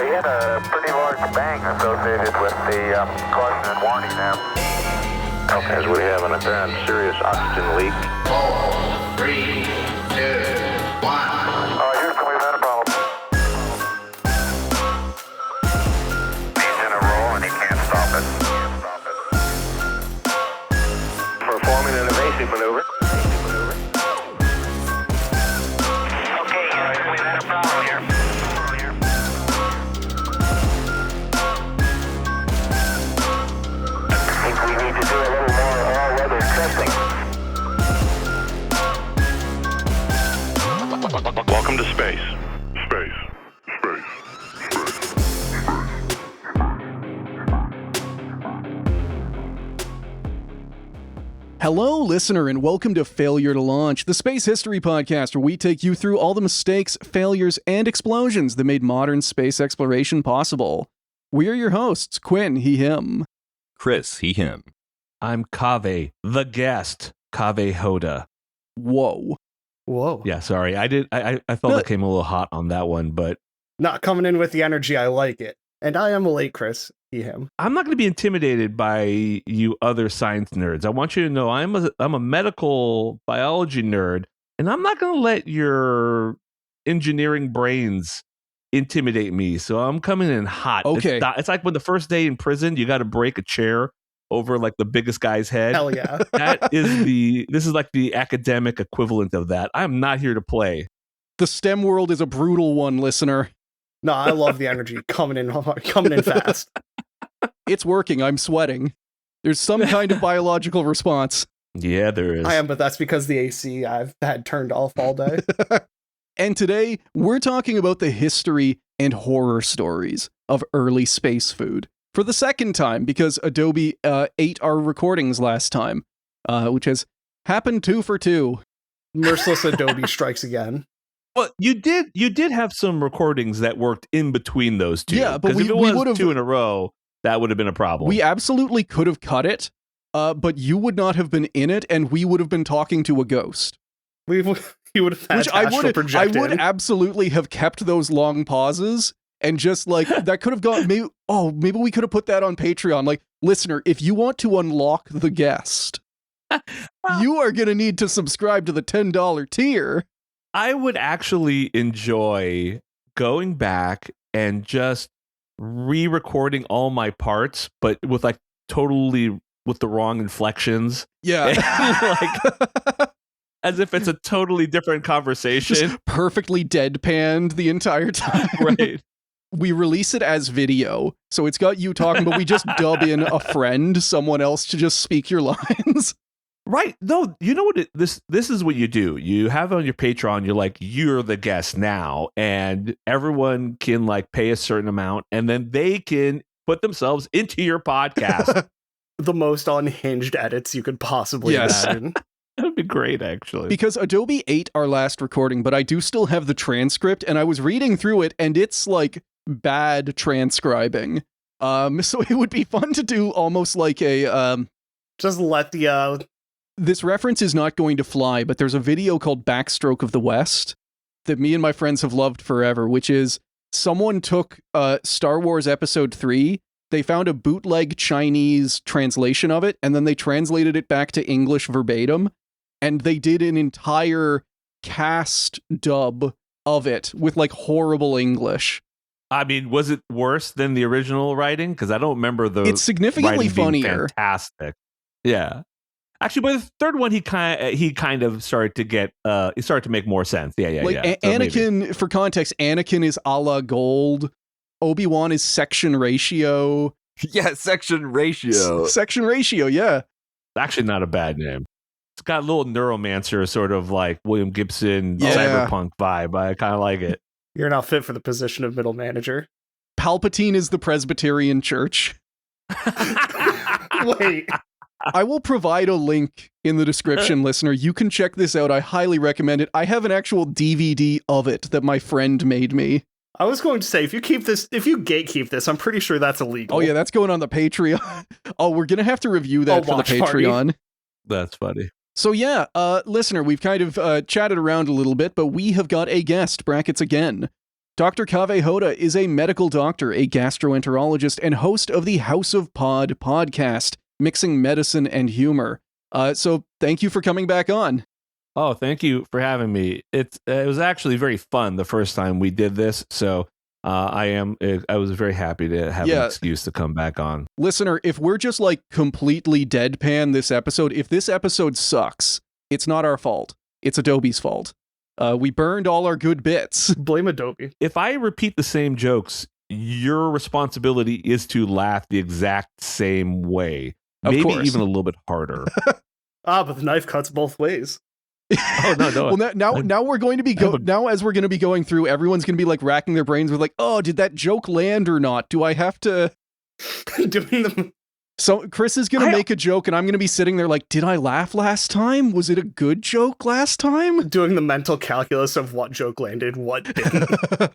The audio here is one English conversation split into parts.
We had a pretty large bang associated with the caution and warning there. Okay, as we have an apparent serious oxygen leak. 4, 3, 2, 1. Houston, we've had a problem. He's in a roll and he can't stop it. Performing an evasive maneuver. Okay, Houston, we've had a problem here. I think we need to do a little more all-weather testing. Welcome to space. Hello, listener, and welcome to Failure to Launch, the space history podcast where we take you through all the mistakes, failures, and explosions that made modern space exploration possible. We are your hosts, Quinn, he, him. Chris, he, him. I'm Kaveh, the guest, Kaveh Hoda. Whoa. Yeah, sorry. I felt I came a little hot on that one, but Not coming in with the energy, I like it. And I am a late Chris, he, him. I'm not going to be intimidated by you other science nerds. I want you to know I'm a medical biology nerd, and I'm not going to let your engineering brains intimidate me. So I'm coming in hot. Okay. It's like when the first day in prison, you got to break a chair over like the biggest guy's head. Hell yeah. This is like the academic equivalent of that. I'm not here to play. The STEM world is a brutal one, listener. No, I love the energy coming in hard, coming in fast. It's working. I'm sweating. There's some kind of biological response. Yeah, there is. I am, but that's because the AC I've had turned off all day. And today, we're talking about the history and horror stories of early space food. For the second time, because Adobe ate our recordings last time, which has happened 2 for 2. Merciless Adobe strikes again. Well, you did have some recordings that worked in between those two. Yeah, but if it we was would've- 2 in a row, that would have been a problem. We absolutely could have cut it, but you would not have been in it, and we would have been talking to a ghost. You would have had Which I astral would absolutely have kept those long pauses, and just like, that could have gone, maybe we could have put that on Patreon. Like, listener, if you want to unlock the guest, you are going to need to subscribe to the $10 tier. I would actually enjoy going back and just re-recording all my parts, but with like totally with the wrong inflections. Yeah. Like, as if it's a totally different conversation. Just perfectly deadpanned the entire time. Right. We release it as video, so it's got you talking, but we just dub in a friend, someone else, to just speak your lines. Right. No, you know what? This is what you do. You have on your Patreon, you're like, you're the guest now, and everyone can like pay a certain amount, and then they can put themselves into your podcast. the most unhinged edits you could possibly imagine. That'd be great, actually. Because Adobe ate our last recording, but I do still have the transcript, and I was reading through it, and it's like bad transcribing. So it would be fun to do almost like a Just let the this reference is not going to fly, but there's a video called Backstroke of the West that me and my friends have loved forever, which is someone took Star Wars Episode 3, they found a bootleg Chinese translation of it, and then they translated it back to English verbatim, and they did an entire cast dub of it with like horrible English. I mean, was it worse than the original writing? Because I don't remember the It's significantly writing being funnier. fantastic. Yeah. Actually, by the third one, he kind of started to get it started to make more sense. Yeah. Like So Anakin, maybe. for context, Anakin is a la Gold. Obi-Wan is Section Ratio. Yeah, section ratio. Section Ratio, yeah. Actually not a bad name. It's got a little Neuromancer sort of like William Gibson Yeah. cyberpunk vibe. I kind of like it. you're not fit for the position of middle manager. Palpatine is the Presbyterian Church. Wait. I will provide a link in the description, listener. You can check this out. I highly recommend it. I have an actual DVD of it that my friend made me. I was going to say, if you gatekeep this, I'm pretty sure that's illegal. Oh yeah, that's going on the Patreon. Oh, we're gonna have to review that for the watch party. Patreon. That's funny. So yeah, listener, we've kind of chatted around a little bit, but we have got a guest, brackets again. Dr. Kaveh Hoda is a medical doctor, a gastroenterologist, and host of the House of Pod podcast, mixing medicine and humor. So thank you for coming back on. Oh, thank you for having me. It was actually very fun the first time we did this, so I was very happy to have an excuse to come back on. Listener, if we're just like completely deadpan this episode, if this episode sucks, it's not our fault. It's Adobe's fault. We burned all our good bits. Blame Adobe. If I repeat the same jokes, your responsibility is to laugh the exact same way. Of Maybe course. even a little bit harder. But the knife cuts both ways. Oh no! Well, now we're going to be now as we're going to be going through, everyone's going to be like racking their brains with like, oh, did that joke land or not? Do I have to Doing them. So Chris is going to make a joke, and I'm going to be sitting there like, did I laugh last time? Was it a good joke last time? Doing the mental calculus of what joke landed, what didn't.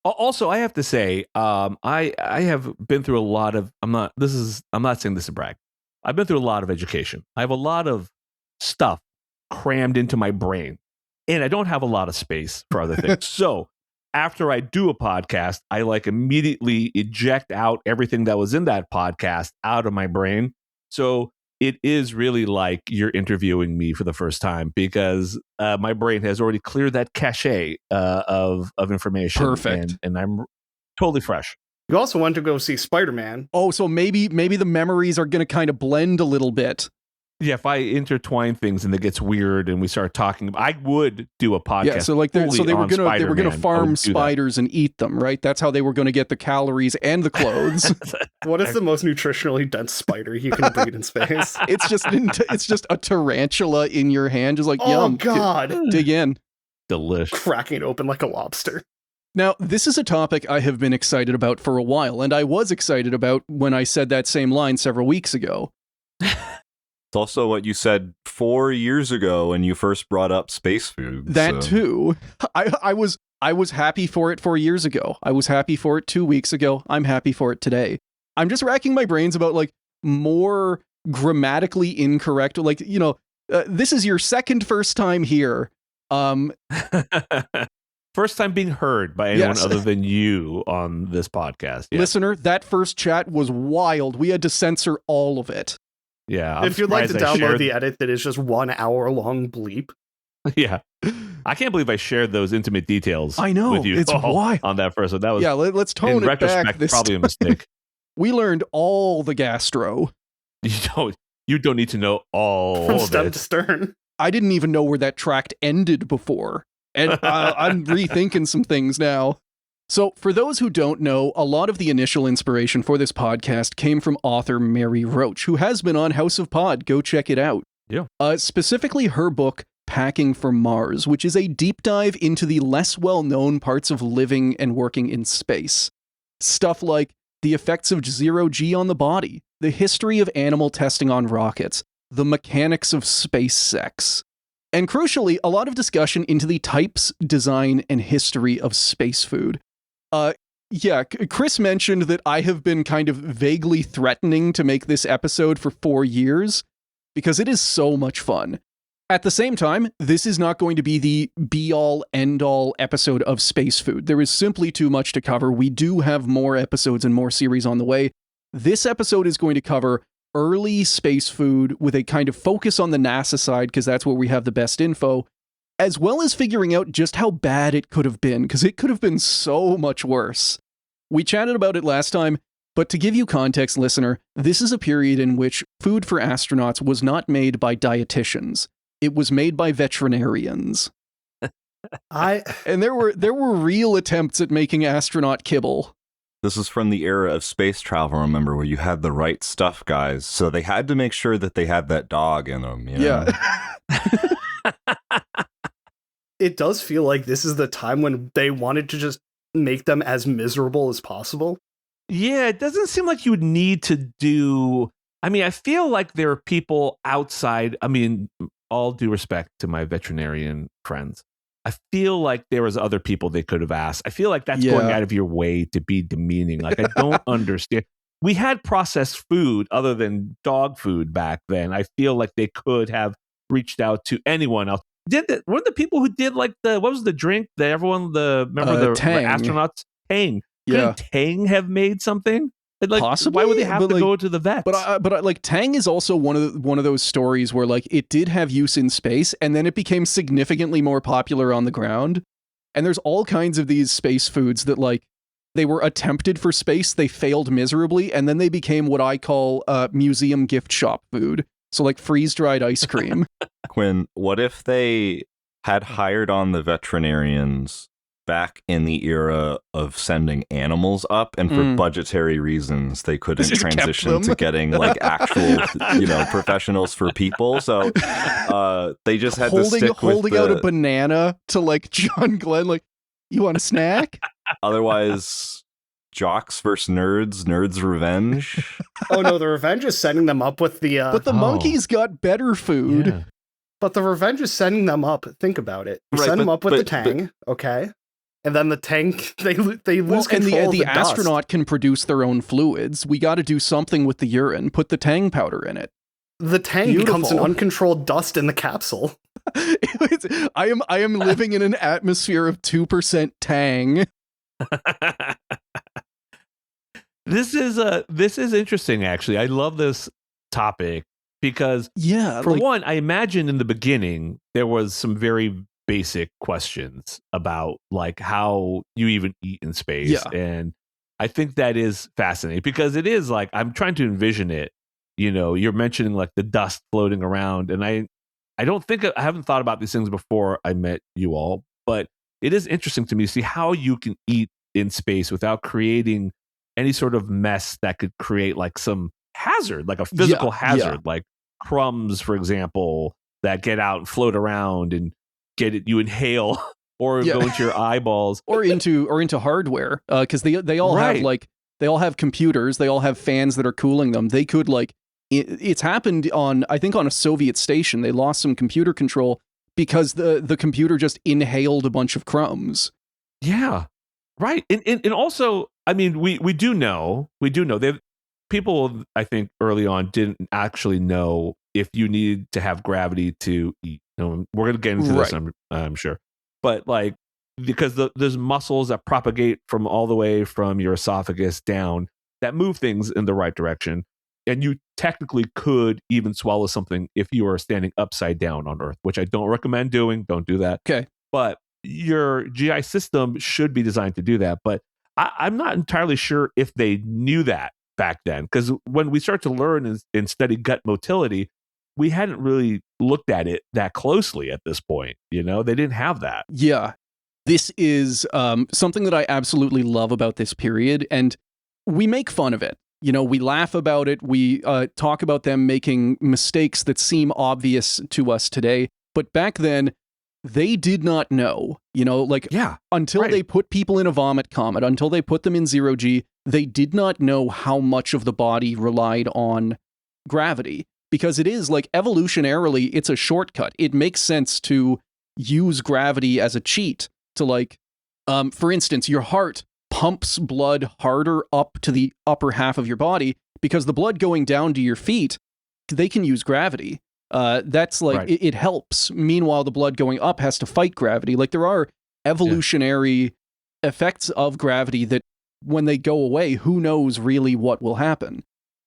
Also, I have to say, I have been through a lot of. I'm not saying this to brag. I've been through a lot of education. I have a lot of stuff crammed into my brain, and I don't have a lot of space for other things. So after I do a podcast, I like immediately eject out everything that was in that podcast out of my brain. So it is really like you're interviewing me for the first time, because my brain has already cleared that cache of information. Perfect. And I'm totally fresh. You also went to go see Spider-Man. Oh, so maybe the memories are going to kind of blend a little bit. Yeah, if I intertwine things and it gets weird and we start talking, I would do a podcast. Yeah, so like they were gonna farm spiders and eat them, right? That's how they were going to get the calories and the clothes. What is the most nutritionally dense spider you can breed in space? It's just a tarantula in your hand, just like Oh yum. God! Dig in. Delish. Cracking it open like a lobster. Now, this is a topic I have been excited about for a while, and I was excited about when I said that same line several weeks ago. It's also what you said 4 years ago when you first brought up space food. That too. I was happy for it 4 years ago. I was happy for it 2 weeks ago. I'm happy for it today. I'm just racking my brains about like more grammatically incorrect. Like, this is your first time here. First time being heard by anyone other than you on this podcast. Yeah. Listener, that first chat was wild. We had to censor all of it. Yeah. If you'd like to download the edit that is just 1 hour long bleep. Yeah. I can't believe I shared those intimate details. I know. With you It's wild. on that first one. That was, let's tone in it retrospect, back. This probably a mistake. We learned all the gastro. You don't need to know all From of stem it. to stern. I didn't even know where that tract ended before. And I'm rethinking some things now. So for those who don't know, a lot of the initial inspiration for this podcast came from author Mary Roach, who has been on House of Pod. Go check it out. Yeah. Specifically her book, Packing for Mars, which is a deep dive into the less well-known parts of living and working in space. Stuff like the effects of zero-G on the body, the history of animal testing on rockets, the mechanics of space sex, and crucially, a lot of discussion into the types, design, and history of space food. Chris mentioned that I have been kind of vaguely threatening to make this episode for 4 years, because it is so much fun. At the same time, this is not going to be the be-all, end-all episode of space food. There is simply too much to cover. We do have more episodes and more series on the way. This episode is going to cover early space food with a kind of focus on the NASA side, because that's where we have the best info, as well as figuring out just how bad it could have been, because it could have been so much worse. We chatted about it last time, but to give you context, listener, this is a period in which food for astronauts was not made by dietitians. It was made by veterinarians. And there were real attempts at making astronaut kibble. This is from the era of space travel, remember, where you had the right stuff, guys. So they had to make sure that they had that dog in them. You know? Yeah. It does feel like this is the time when they wanted to just make them as miserable as possible. Yeah, it doesn't seem like you would need to do... I mean, I feel like there are people outside... I mean, all due respect to my veterinarian friends, I feel like there was other people they could have asked. I feel like that's going out of your way to be demeaning. Like, I don't understand. We had processed food other than dog food back then. I feel like they could have reached out to anyone else. weren't the people who did like what was the drink that everyone the Tang. astronauts Tang? Yeah. Couldn't Tang have made something? Like, Possibly, why would they have but, to like, go to the vets? But like Tang is also one of those stories where like it did have use in space, and then it became significantly more popular on the ground. And there's all kinds of these space foods that like they were attempted for space, they failed miserably, and then they became what I call museum gift shop food. So like freeze-dried ice cream. Quinn, what if they had hired on the veterinarians back in the era of sending animals up, and for budgetary reasons they couldn't Just kept transition them. to getting like actual professionals for people, so they just had to stick holding with out a banana to like John Glenn, like, you want a snack? otherwise jocks versus nerds revenge. Oh no, the Revenge is setting them up with the. But the monkeys got better food. Yeah. But the Revenge is sending them up. Think about it. You Right, send them but- up with the but- Tang, okay, and then the Tang they lose And control of the the dust. astronaut can produce their own fluids. We got to do something with the urine. Put the Tang powder in it. The Tang becomes an Beautiful. uncontrolled dust in the capsule. I am living in an atmosphere of 2% Tang. This is interesting, actually. I love this topic because, Yeah, for like, one, I imagine in the beginning there was some very basic questions about like how you even eat in space, Yeah. and I think that is fascinating because it is like I'm trying to envision it. You're mentioning like the dust floating around, and I haven't thought about these things before I met you all, but it is interesting to me to see how you can eat in space without creating any sort of mess that could create like some hazard, like a physical hazard, like crumbs, for example, that get out and float around and you inhale or go into your eyeballs or into hardware, because they all have like they all have computers, they all have fans that are cooling them. They could like it's happened on, I think, on a Soviet station. They lost some computer control because the computer just inhaled a bunch of crumbs. Yeah, right. And also, I mean, we do know people, I think, early on didn't actually know if you needed to have gravity to eat. We're going to get into this, I'm sure, but like because there's muscles that propagate from all the way from your esophagus down that move things in the right direction. And you technically could even swallow something if you are standing upside down on Earth, which I don't recommend doing. Don't do that. Okay. But your GI system should be designed to do that. But I'm not entirely sure if they knew that back then. Because when we start to learn and study gut motility, we hadn't really looked at it that closely at this point. They didn't have that. Yeah. This is something that I absolutely love about this period, and we make fun of it. We laugh about it. We talk about them making mistakes that seem obvious to us today. But back then, they did not know, until they put people in a vomit comet, until they put them in 0G, they did not know how much of the body relied on gravity. Because it is like evolutionarily, it's a shortcut. It makes sense to use gravity as a cheat to like, for instance, your heart pumps blood harder up to the upper half of your body because the blood going down to your feet, they can use gravity. That's like, it helps. Meanwhile, the blood going up has to fight gravity. Like there are evolutionary effects of gravity that when they go away, who knows really what will happen.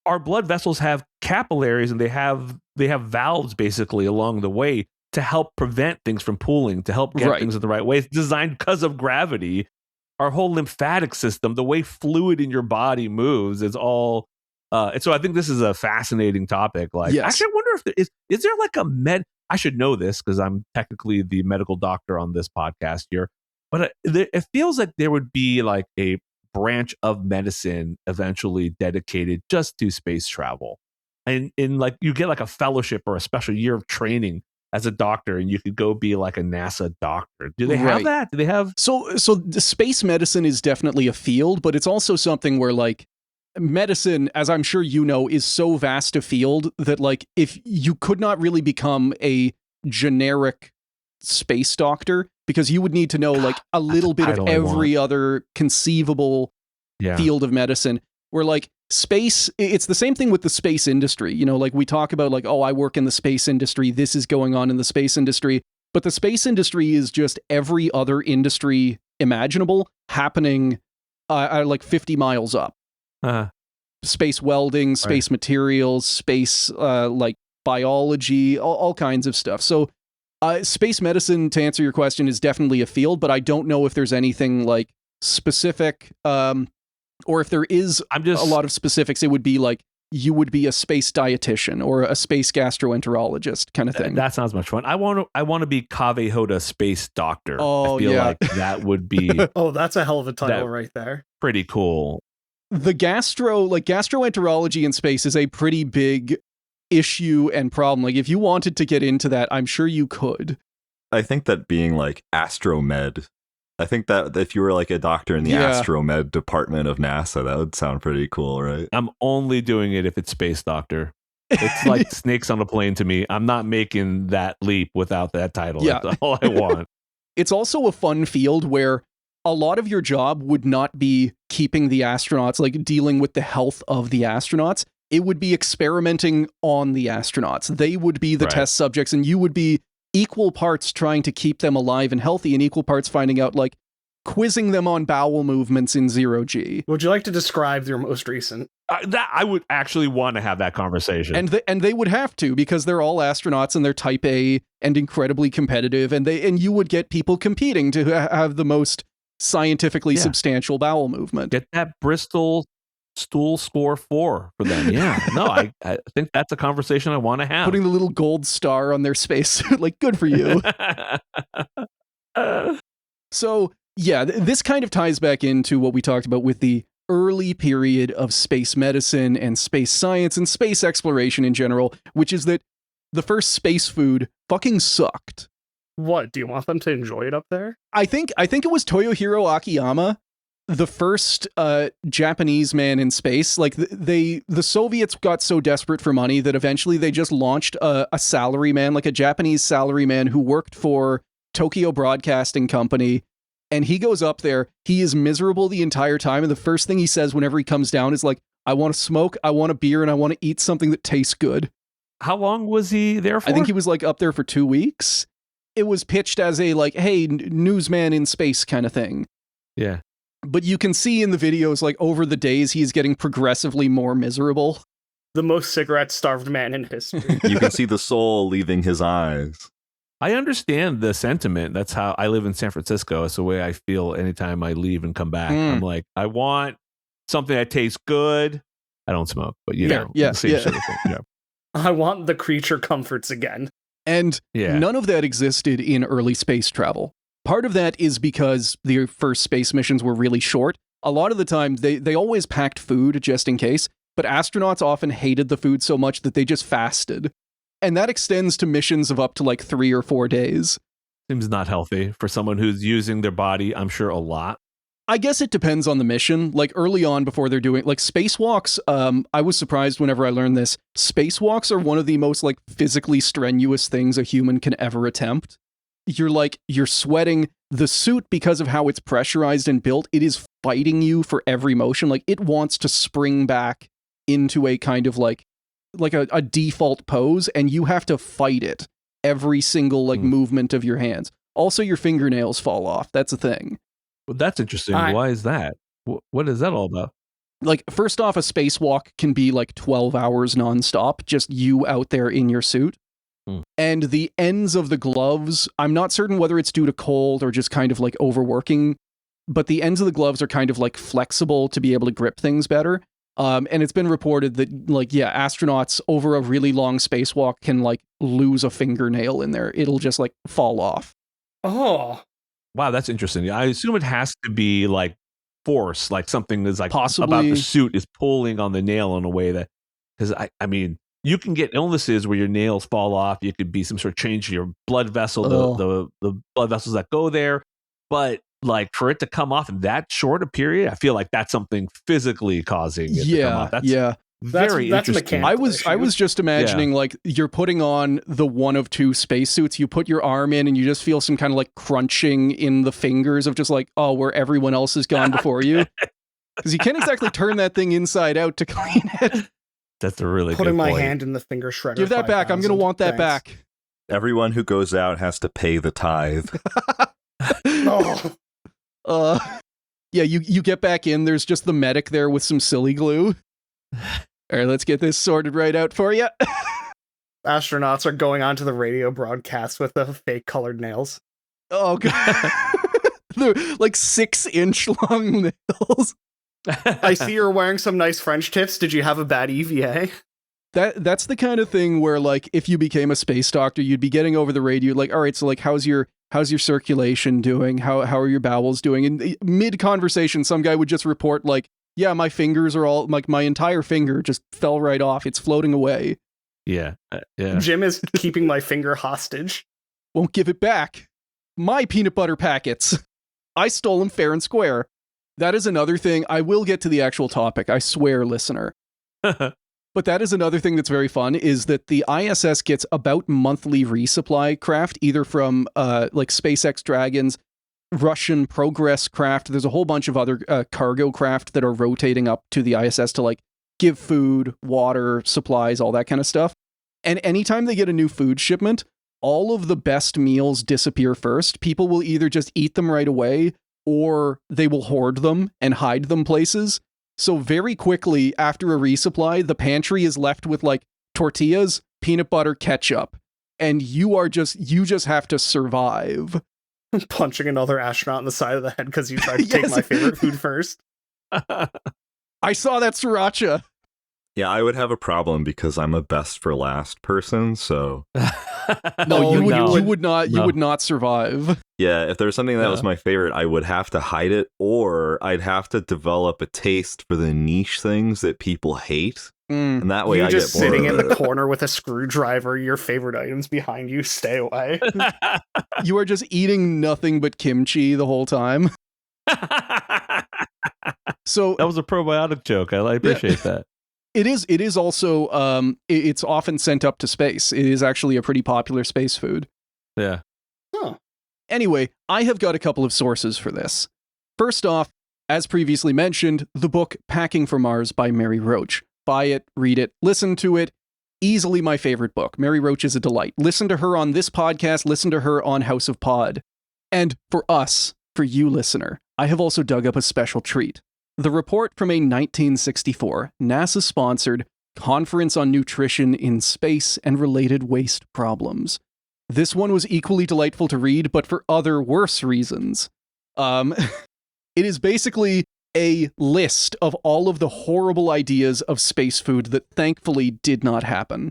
Our blood vessels have capillaries and they have valves basically along the way to help prevent things from pooling, to help get things in the right way. It's designed because of gravity. Our whole lymphatic system, the way fluid in your body moves, is all. And so I think this is a fascinating topic. Like, actually, I wonder if there is there like a I should know this because I'm technically the medical doctor on this podcast here, but it feels like there would be like a branch of medicine eventually dedicated just to space travel, and in like you get like a fellowship or a special year of training as a doctor, and you could go be like a NASA doctor. Do they have that? Do they have? So the space medicine is definitely a field, but it's also something where like medicine, as I'm sure you know, is so vast a field that like if you could not really become a generic space doctor because you would need to know like a little bit of every other conceivable field of medicine. Where like space, it's the same thing with the space industry. Like we talk about like, oh, I work in the space industry. This is going on in the space industry. But the space industry is just every other industry imaginable happening like 50 miles up. Space welding, space materials, space like biology, all kinds of stuff. So space medicine, to answer your question, is definitely a field, but I don't know if there's anything like specific, or if there is a lot of specifics. It would be like you would be a space dietitian or a space gastroenterologist kind of thing. That sounds much fun. I want to be Kaveh Hoda, space doctor. Oh, I feel yeah. like that would be Oh, that's a hell of a title right there. pretty cool. The gastroenterology in space is a pretty big issue and problem. Like if you wanted to get into that, I'm sure you could. I think that being like astromed, I think that if you were like a doctor in the astromed department of NASA, that would sound pretty cool, right? I'm only doing it if it's space doctor. It's like snakes on a plane to me. I'm not making that leap without that title. Yeah. That's all I want. It's also a fun field where a lot of your job would not be keeping the astronauts, like dealing with the health of the astronauts. It would be experimenting on the astronauts. They would be the test subjects, and you would be equal parts trying to keep them alive and healthy, and equal parts finding out, like, quizzing them on bowel movements in 0G. Would you like to describe your most recent? I would actually want to have that conversation. And they would have to, because they're all astronauts and they're type A and incredibly competitive, and you would get people competing to have the most scientifically substantial bowel movement. Get that Bristol stool score 4 for them. Yeah. No, I think that's a conversation I want to have. Putting the little gold star on their spacesuit, like, good for you. So, yeah, this kind of ties back into what we talked about with the early period of space medicine and space science and space exploration in general, which is that the first space food fucking sucked. What, do you want them to enjoy it up there? I think it was Toyohiro Akiyama, the first Japanese man in space. Like the Soviets got so desperate for money that eventually they just launched a salaryman, like a Japanese salaryman who worked for Tokyo Broadcasting Company. And he goes up there, he is miserable the entire time, and the first thing he says whenever he comes down is like, I want to smoke, I want a beer, and I want to eat something that tastes good. How long was he there for? I think he was like up there for 2 weeks. It was pitched as a like, hey, newsman in space kind of thing. Yeah. But you can see in the videos, like, over the days, he's getting progressively more miserable. The most cigarette-starved man in history. You can see the soul leaving his eyes. I understand the sentiment. That's how I live in San Francisco. It's the way I feel anytime I leave and come back. I'm like, I want something that tastes good. I don't smoke, but same sort of thing. Yeah. I want the creature comforts again. And none of that existed in early space travel. Part of that is because the first space missions were really short. A lot of the time, they always packed food just in case, but astronauts often hated the food so much that they just fasted. And that extends to missions of up to like 3 or 4 days. Seems not healthy for someone who's using their body, I'm sure, a lot. I guess it depends on the mission. Like early on before they're doing like spacewalks, I was surprised whenever I learned this. Spacewalks are one of the most like physically strenuous things a human can ever attempt. You're sweating. The suit, because of how it's pressurized and built, it is fighting you for every motion. Like it wants to spring back into a kind of like a default pose, and you have to fight it every single like movement of your hands. Also, your fingernails fall off. That's a thing. Well, that's interesting. Why is that? What is that all about? Like, first off, a spacewalk can be like 12 hours nonstop, just you out there in your suit. And the ends of the gloves, I'm not certain whether it's due to cold or just kind of like overworking, but the ends of the gloves are kind of like flexible to be able to grip things better. And it's been reported that, like, astronauts over a really long spacewalk can, like, lose a fingernail in there. It'll just, like, fall off. Oh. Wow, that's interesting. I assume it has to be, like, force, like something that's, like, possibly about the suit is pulling on the nail in a way that, because, I mean, you can get illnesses where your nails fall off. You could be some sort of change to your blood vessel, the blood vessels that go there. But like for it to come off in that short a period, I feel like that's something physically causing it to come off. That's very interesting. I was just imagining like you're putting on the one of two spacesuits, you put your arm in and you just feel some kind of like crunching in the fingers of just like, oh, where everyone else has gone before you. Because you can't exactly turn that thing inside out to clean it. That's a really putting good my point. hand in the finger shredder. Give that back. I'm going to want that back. Everyone who goes out has to pay the tithe. Oh, Yeah, you get back in, there's just the medic there with some silly glue. All right, let's get this sorted right out for you. astronauts are going onto the radio broadcast with the fake colored nails. Oh, God. They're like 6-inch long nails. I see you're wearing some nice French tips. Did you have a bad EVA? That's the kind of thing where, like, if you became a space doctor, you'd be getting over the radio, like, all right, so like, how's your circulation doing? How are your bowels doing? And mid conversation, some guy would just report, like, yeah, my fingers are all, like, my entire finger just fell right off. It's floating away. Yeah. Yeah. Jim is keeping my finger hostage. Won't give it back. My peanut butter packets. I stole them fair and square. That is another thing. I will get to the actual topic. I swear, listener. But that is another thing that's very fun, is that the ISS gets about monthly resupply craft, either from like SpaceX Dragons, Russian Progress craft. There's a whole bunch of other cargo craft that are rotating up to the ISS to like give food, water, supplies, all that kind of stuff. And anytime they get a new food shipment, all of the best meals disappear first. People will either just eat them right away, or they will hoard them and hide them places. So very quickly after a resupply, the pantry is left with like tortillas, peanut butter, ketchup, and you just have to survive. Punching another astronaut in the side of the head because you tried to take Yes. my favorite food first. I saw that sriracha. Yeah, I would have a problem because I'm a best for last person, so No, you no. would not survive. yeah, if there was something that was Yeah. my favorite, I would have to hide it, or I'd have to develop a taste for the niche things that people hate, and that way You I just get bored sitting of in the it. corner with a screwdriver, your favorite items behind you, stay away. You are just eating nothing but kimchi the whole time. So That was a probiotic joke. I appreciate that. it is also it's often sent up to space. It is actually a pretty popular space food. Yeah. Huh. Anyway, I have got a couple of sources for this. First off, as previously mentioned, the book Packing for Mars by Mary Roach. Buy it, read it, listen to it. Easily my favorite book. Mary Roach is a delight. Listen to her on this podcast, listen to her on House of Pod. And for us, for you listener, I have also dug up a special treat. The report from a 1964 NASA-sponsored Conference on Nutrition in Space and Related Waste Problems. This one was equally delightful to read, but for other worse reasons. It is basically a list of all of the horrible ideas of space food that thankfully did not happen.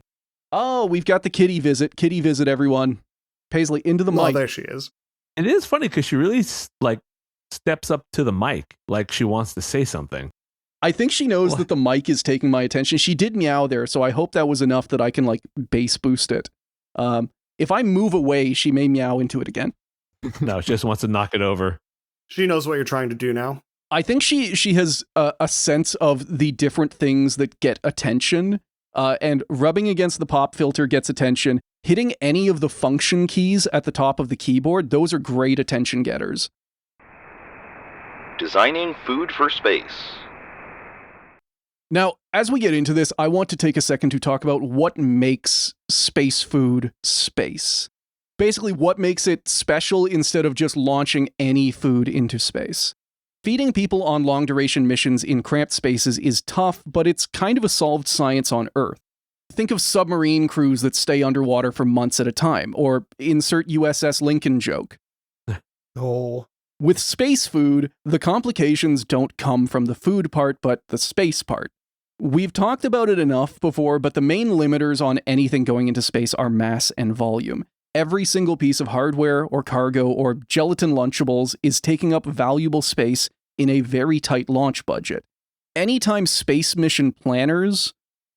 Oh, we've got the kitty visit. Kitty visit, everyone. Paisley, into the Oh, mic. there she is. It is funny because she really steps up to the mic like she wants to say something. I think she knows What? that the mic is taking my attention. She did meow there, so I hope that was enough that I can like bass boost it. If I move away, she may meow into it again. No, she just wants to knock it over. She knows what you're trying to do now. I think she has a sense of the different things that get attention, and rubbing against the pop filter gets attention. Hitting any of the function keys at the top of the keyboard, those are great attention getters. Designing food for space. Now, as we get into this, I want to take a second to talk about what makes space food space. Basically, what makes it special instead of just launching any food into space. Feeding people on long-duration missions in cramped spaces is tough, but it's kind of a solved science on Earth. Think of submarine crews that stay underwater for months at a time, or insert USS Lincoln joke. Oh. With space food, the complications don't come from the food part, but the space part. We've talked about it enough before, but the main limiters on anything going into space are mass and volume. Every single piece of hardware or cargo or gelatin Lunchables is taking up valuable space in a very tight launch budget. Anytime space mission planners,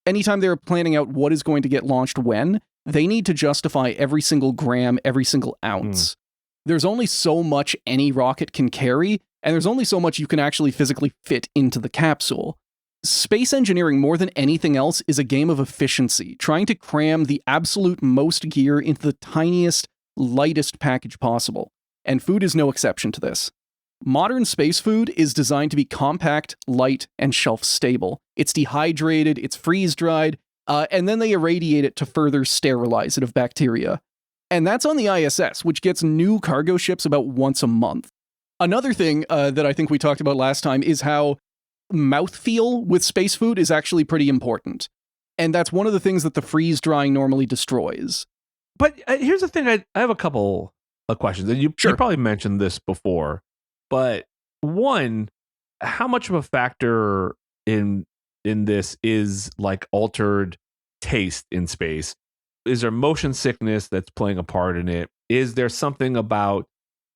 anytime they're planning out what is going to get launched when, they need to justify every single gram, every single ounce. There's only so much any rocket can carry, and there's only so much you can actually physically fit into the capsule. Space engineering, more than anything else, is a game of efficiency, trying to cram the absolute most gear into the tiniest, lightest package possible. And food is no exception to this. Modern space food is designed to be compact, light, and shelf-stable. It's dehydrated, it's freeze-dried, and then they irradiate it to further sterilize it of bacteria. And that's on the ISS, which gets new cargo ships about once a month. Another thing that I think we talked about last time is how mouthfeel with space food is actually pretty important. And that's one of the things that the freeze drying normally destroys. But here's the thing. I have a couple of questions. And you probably mentioned this before. But one, how much of a factor in this is like altered taste in space? Is there motion sickness that's playing a part in it? Is there something about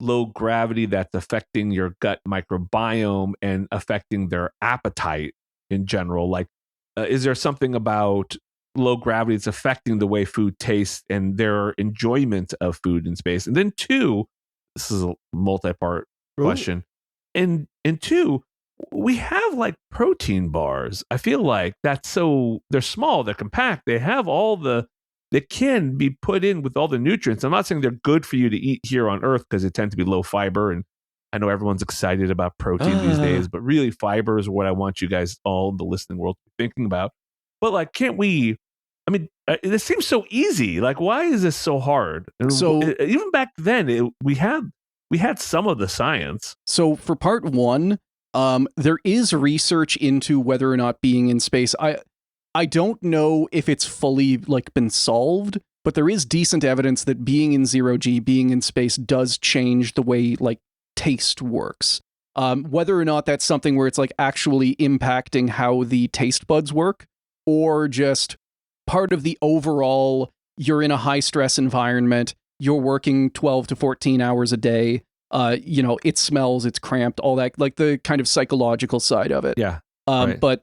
low gravity that's affecting your gut microbiome and affecting their appetite in general? Like, is there something about low gravity that's affecting the way food tastes and their enjoyment of food in space? And then two, this is a multi-part question. And two, we have like protein bars. I feel like they're small, they're compact, they have all they can be put in with all the nutrients. I'm not saying they're good for you to eat here on Earth because they tend to be low fiber. And I know everyone's excited about protein these days, but really fiber is what I want you guys all in the listening world to be thinking about. But like, can't we, I mean, this seems so easy. Like, why is this so hard? And so even back then, we had some of the science. So for part one, there is research into whether or not being in space. I don't know if it's fully like been solved, but there is decent evidence that being in 0G, being in space, does change the way like taste works. Whether or not that's something where it's like actually impacting how the taste buds work, or just part of the overall, you're in a high stress environment, you're working 12 to 14 hours a day, it smells, it's cramped, all that, like the kind of psychological side of it. Yeah. But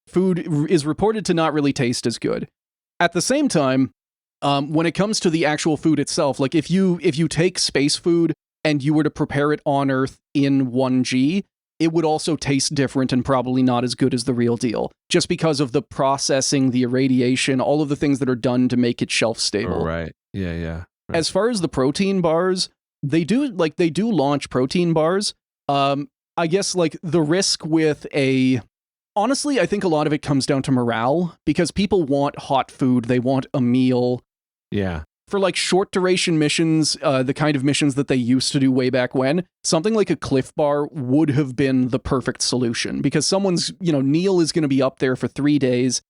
food is reported to not really taste as good. At the same time, when it comes to the actual food itself, like if you take space food and you were to prepare it on Earth in 1G, it would also taste different and probably not as good as the real deal, just because of the processing, the irradiation, all of the things that are done to make it shelf stable. Right. Yeah. Right. As far as the protein bars, they do launch protein bars. I guess like the risk with honestly, I think a lot of it comes down to morale, because people want hot food. They want a meal. Yeah. For like short duration missions, the kind of missions that they used to do way back when, something like a Cliff Bar would have been the perfect solution, because someone's, Neil is going to be up there for 3 days.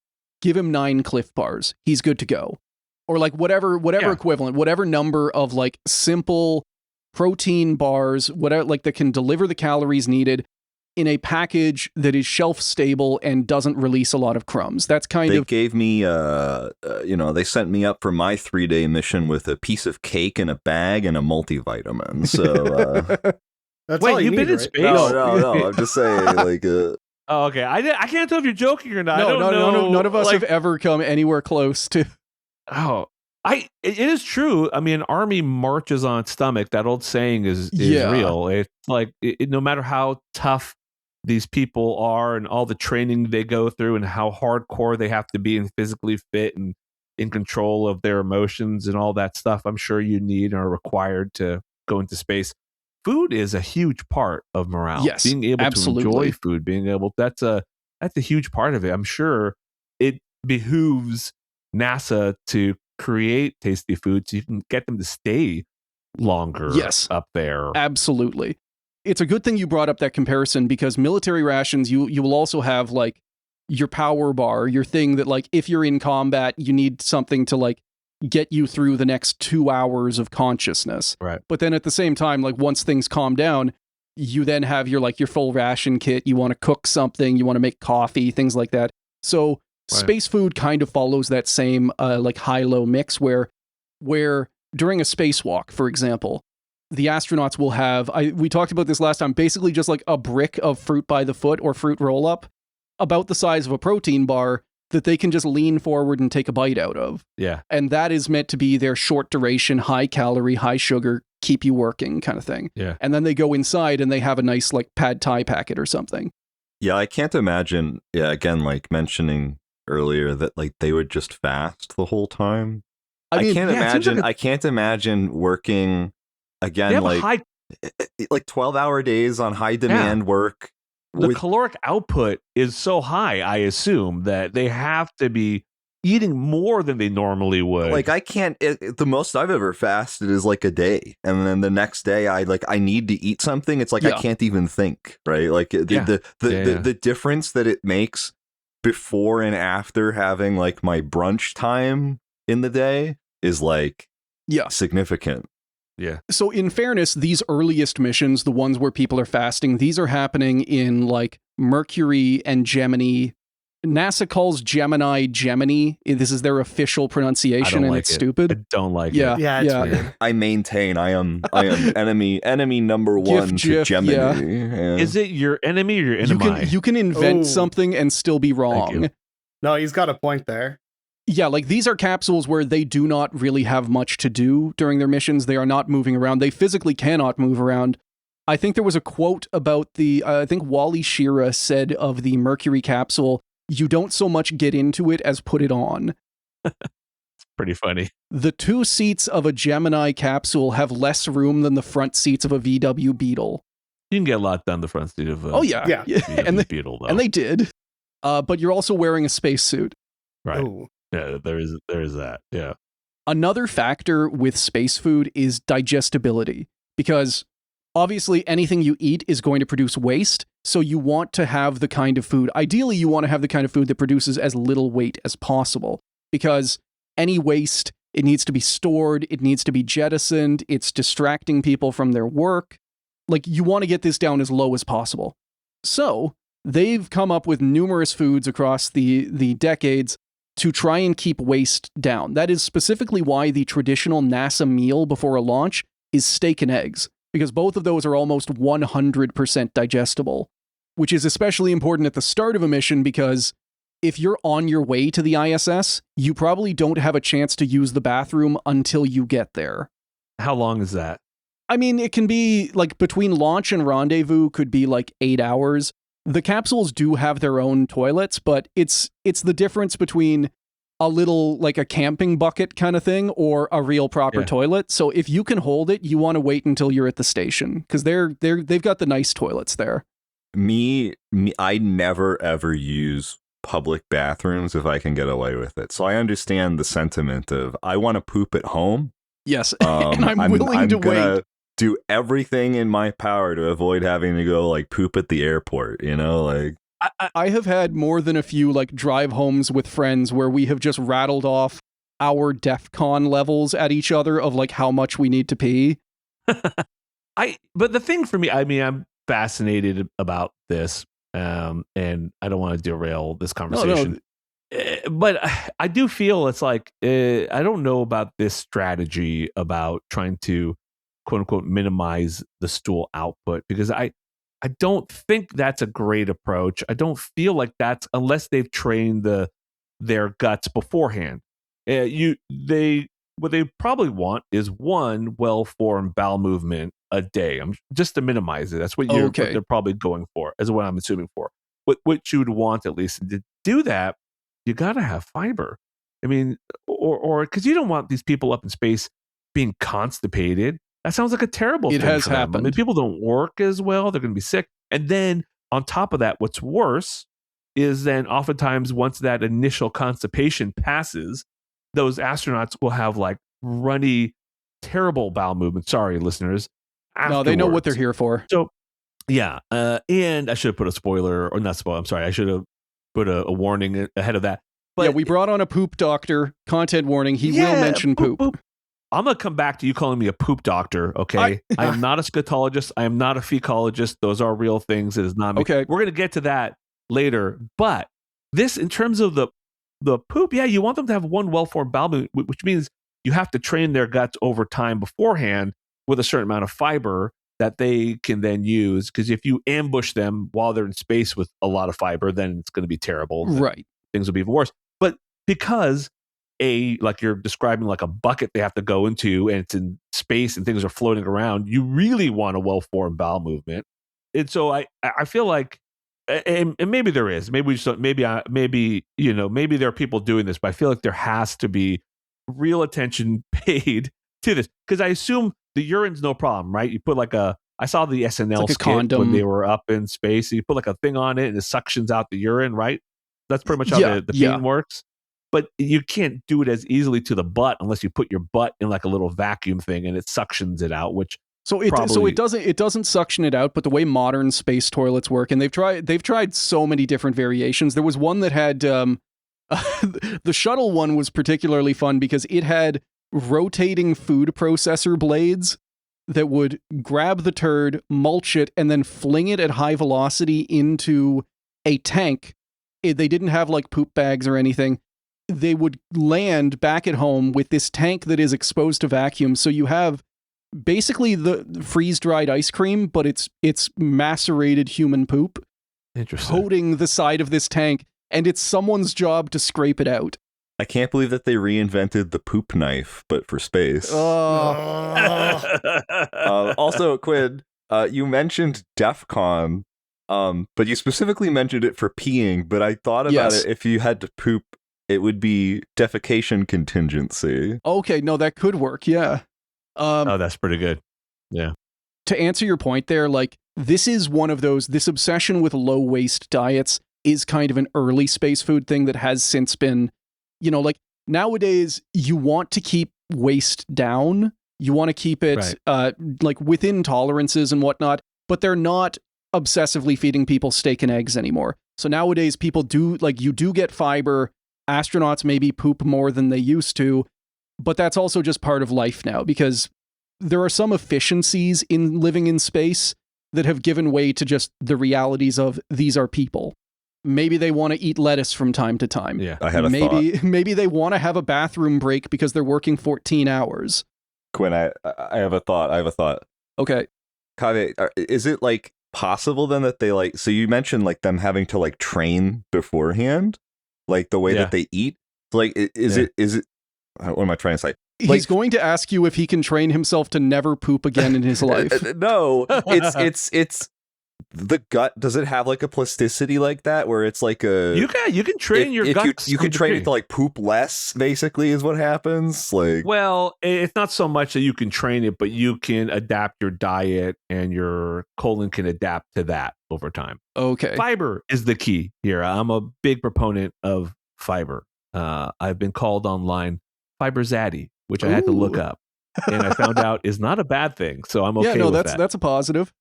Give him 9 Cliff Bars. He's good to go. Or like whatever equivalent, whatever number of like simple protein bars, whatever, like that can deliver the calories needed in a package that is shelf stable and doesn't release a lot of crumbs. That's kind of... They gave me, they sent me up for my 3-day mission with a piece of cake in a bag and a multivitamin. So, That's wait, all you've need, been in right? space? No. I'm just saying, like... Oh, okay. I can't tell if you're joking or not. No, I don't know. none of us have ever come anywhere close to... Oh, it is true. I mean, an army marches on its stomach. That old saying is real. It's like, no matter how tough these people are and all the training they go through and how hardcore they have to be and physically fit and in control of their emotions and all that stuff, I'm sure you need or are required to go into space. Food is a huge part of morale. Yes, being able absolutely. to enjoy food, that's a huge part of it. I'm sure it behooves NASA to create tasty food so you can get them to stay longer up there. Absolutely. It's a good thing you brought up that comparison, because military rations, you will also have like your power bar, your thing that like if you're in combat, you need something to like get you through the next 2 hours of consciousness. Right. But then at the same time, like once things calm down, you then have your full ration kit. You want to cook something, you want to make coffee, things like that. So space food kind of follows that same like high-low mix where during a spacewalk, for example, the astronauts will have, we talked about this last time, basically just like a brick of fruit by the foot or fruit roll-up about the size of a protein bar that they can just lean forward and take a bite out of. Yeah. And that is meant to be their short duration, high calorie, high sugar, keep you working kind of thing. Yeah. And then they go inside and they have a nice like pad thai packet or something. Yeah, I can't imagine, again, like mentioning earlier that like they would just fast the whole time. I can't imagine working again like 12-hour days on high demand work. The caloric output is so high, I assume, that they have to be eating more than they normally would. Like I can't. The most I've ever fasted is like a day, and then the next day I need to eat something. It's like I can't even think. Right? Like the difference that it makes before and after having like my brunch time in the day is like significant. Yeah. So in fairness, these earliest missions, the ones where people are fasting, these are happening in like Mercury and Gemini. NASA calls Gemini. This is their official pronunciation, and it's stupid. I don't like it. Yeah, it's weird. I maintain I am enemy number one to Gemini. Yeah. Is it your enemy or your enemy? You can invent something and still be wrong. No, he's got a point there. Yeah, like these are capsules where they do not really have much to do during their missions. They are not moving around. They physically cannot move around. I think there was a quote about I think Wally Schirra said of the Mercury capsule, you don't so much get into it as put it on. It's pretty funny. The 2 seats of a Gemini capsule have less room than the front seats of a VW Beetle. You can get a lot done the front seat of a VW Beetle, though. And they did. But you're also wearing a spacesuit. Right. Ooh. Yeah, there is that. Yeah. Another factor with space food is digestibility, because obviously anything you eat is going to produce waste, so you want to have the kind of food, ideally you want to have the kind of food that produces as little weight as possible, because any waste, it needs to be stored, it needs to be jettisoned, it's distracting people from their work. Like, you want to get this down as low as possible. So, they've come up with numerous foods across the decades to try and keep waste down. That is specifically why the traditional NASA meal before a launch is steak and eggs, because both of those are almost 100% digestible, which is especially important at the start of a mission because if you're on your way to the ISS, you probably don't have a chance to use the bathroom until you get there. How long is that? I mean, it can be like between launch and rendezvous could be like 8 hours. The capsules do have their own toilets, but it's the difference between a little like a camping bucket kind of thing or a real proper toilet. So if you can hold it, you want to wait until you're at the station because they've got the nice toilets there. I never ever use public bathrooms if I can get away with it. So I understand the sentiment of I want to poop at home. Yes, and I'm willing to wait. Do everything in my power to avoid having to go like poop at the airport, you know, like I have had more than a few like drive homes with friends where we have just rattled off our DEFCON levels at each other of like how much we need to pee. But the thing for me, I mean, I'm fascinated about this, and I don't want to derail this conversation. No. But I do feel it's like I don't know about this strategy about trying to quote unquote minimize the stool output because I don't think that's a great approach. I don't feel like that's unless they've trained their guts beforehand. What they probably want is one well-formed bowel movement a day. Just to minimize it. That's what what they're probably going for, is what I'm assuming for. What you would want at least. And to do that, you got to have fiber. I mean, or because you don't want these people up in space being constipated. That sounds like a terrible thing. It has happened. I mean, people don't work as well. They're going to be sick. And then on top of that, what's worse is then oftentimes once that initial constipation passes, those astronauts will have like runny, terrible bowel movements. Sorry, listeners. No, they know what they're here for. So, yeah. And I should have put a spoiler, or not spoiler. I'm sorry. I should have put a warning ahead of that. But yeah, we brought on a poop doctor. Content warning. He will mention poop. I'm going to come back to you calling me a poop doctor, okay? I am not a scatologist. I am not a fecologist. Those are real things. It is not me. Okay. We're going to get to that later. But this, in terms of the poop, yeah, you want them to have one well-formed bowel movement, which means you have to train their guts over time beforehand with a certain amount of fiber that they can then use. Because if you ambush them while they're in space with a lot of fiber, then it's going to be terrible. Right. Things will be even worse. But because like you're describing like a bucket they have to go into and it's in space and things are floating around, you really want a well-formed bowel movement. And so I feel like, and maybe there is, maybe we just don't, maybe there are people doing this, but I feel like there has to be real attention paid to this. Because I assume the urine's no problem, right? You put like I saw the SNL skit condom when they were up in space. You put like a thing on it and it suctions out the urine, right? That's pretty much how the bean works. but you can't do it as easily to the butt unless you put your butt in like a little vacuum thing and it suctions it out, which it doesn't suction it out, but the way modern space toilets work, and they've tried so many different variations. There was one that had the shuttle one was particularly fun because it had rotating food processor blades that would grab the turd, mulch it, and then fling it at high velocity into a tank. They didn't have like poop bags or anything. They would land back at home with this tank that is exposed to vacuum. So you have basically the freeze-dried ice cream, but it's macerated human poop coating the side of this tank, and it's someone's job to scrape it out. I can't believe that they reinvented the poop knife, but for space. Also, Quinn, you mentioned DEF CON, but you specifically mentioned it for peeing, but I thought about it, if you had to poop, it would be defecation contingency. Okay, no, that could work, yeah. That's pretty good. Yeah. To answer your point there, like, this is one of those, this obsession with low-waste diets is kind of an early space food thing that has since been, like, nowadays, you want to keep waste down. You want to keep it, like, within tolerances and whatnot, but they're not obsessively feeding people steak and eggs anymore. So nowadays, people do, like, you do get fiber. Astronauts maybe poop more than they used to, but that's also just part of life now, because there are some efficiencies in living in space that have given way to just the realities of these are people. Maybe they want to eat lettuce from time to time. Yeah, I had a thought. Maybe they want to have a bathroom break because they're working 14 hours. Quinn, I have a thought. Okay. Kaveh, is it like possible then that they like, so you mentioned like them having to like train beforehand, like the way that they eat? Like, is it, what am I trying to say? He's going to ask you if he can train himself to never poop again in his life. No, it's the gut. Does it have like a plasticity like that where it's like a you can train your gut. You can train it to like poop less, basically, is what happens. Like, well, it's not so much that you can train it, but you can adapt your diet and your colon can adapt to that over time. Okay. Fiber is the key here. I'm a big proponent of fiber. I've been called online fiber zaddy, which I had to look up, and I found out is not a bad thing. So I'm okay with that. That's a positive.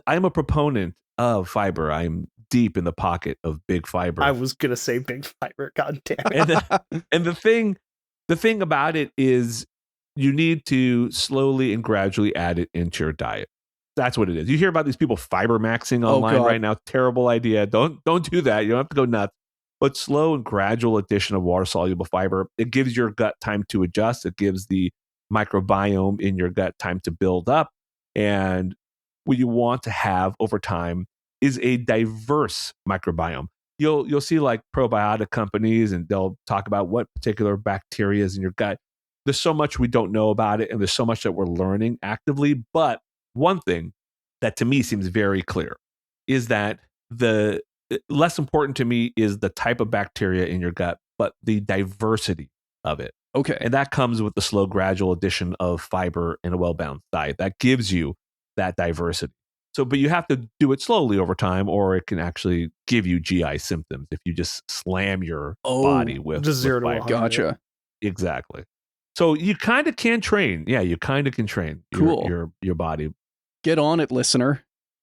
I'm a proponent of fiber. I'm deep in the pocket of big fiber. I was gonna say big fiber. God damn it. And the thing about it is you need to slowly and gradually add it into your diet. That's what it is. You hear about these people fiber maxing online right now. Terrible idea. Don't do that. You don't have to go nuts. But slow and gradual addition of water-soluble fiber, it gives your gut time to adjust. It gives the microbiome in your gut time to build up. And what you want to have over time is a diverse microbiome. You'll see like probiotic companies, and they'll talk about what particular bacteria is in your gut. There's so much we don't know about it, and there's so much that we're learning actively. But one thing that to me seems very clear is that the less important to me is the type of bacteria in your gut, but the diversity of it. Okay. And that comes with the slow, gradual addition of fiber in a well-balanced diet. That gives you that diversity. So, but you have to do it slowly over time, or it can actually give you GI symptoms if you just slam your body with just 0 to fiber. 100. Gotcha. Exactly. So you kind of can train. Yeah, you kind of can train your body. Get on it, listener.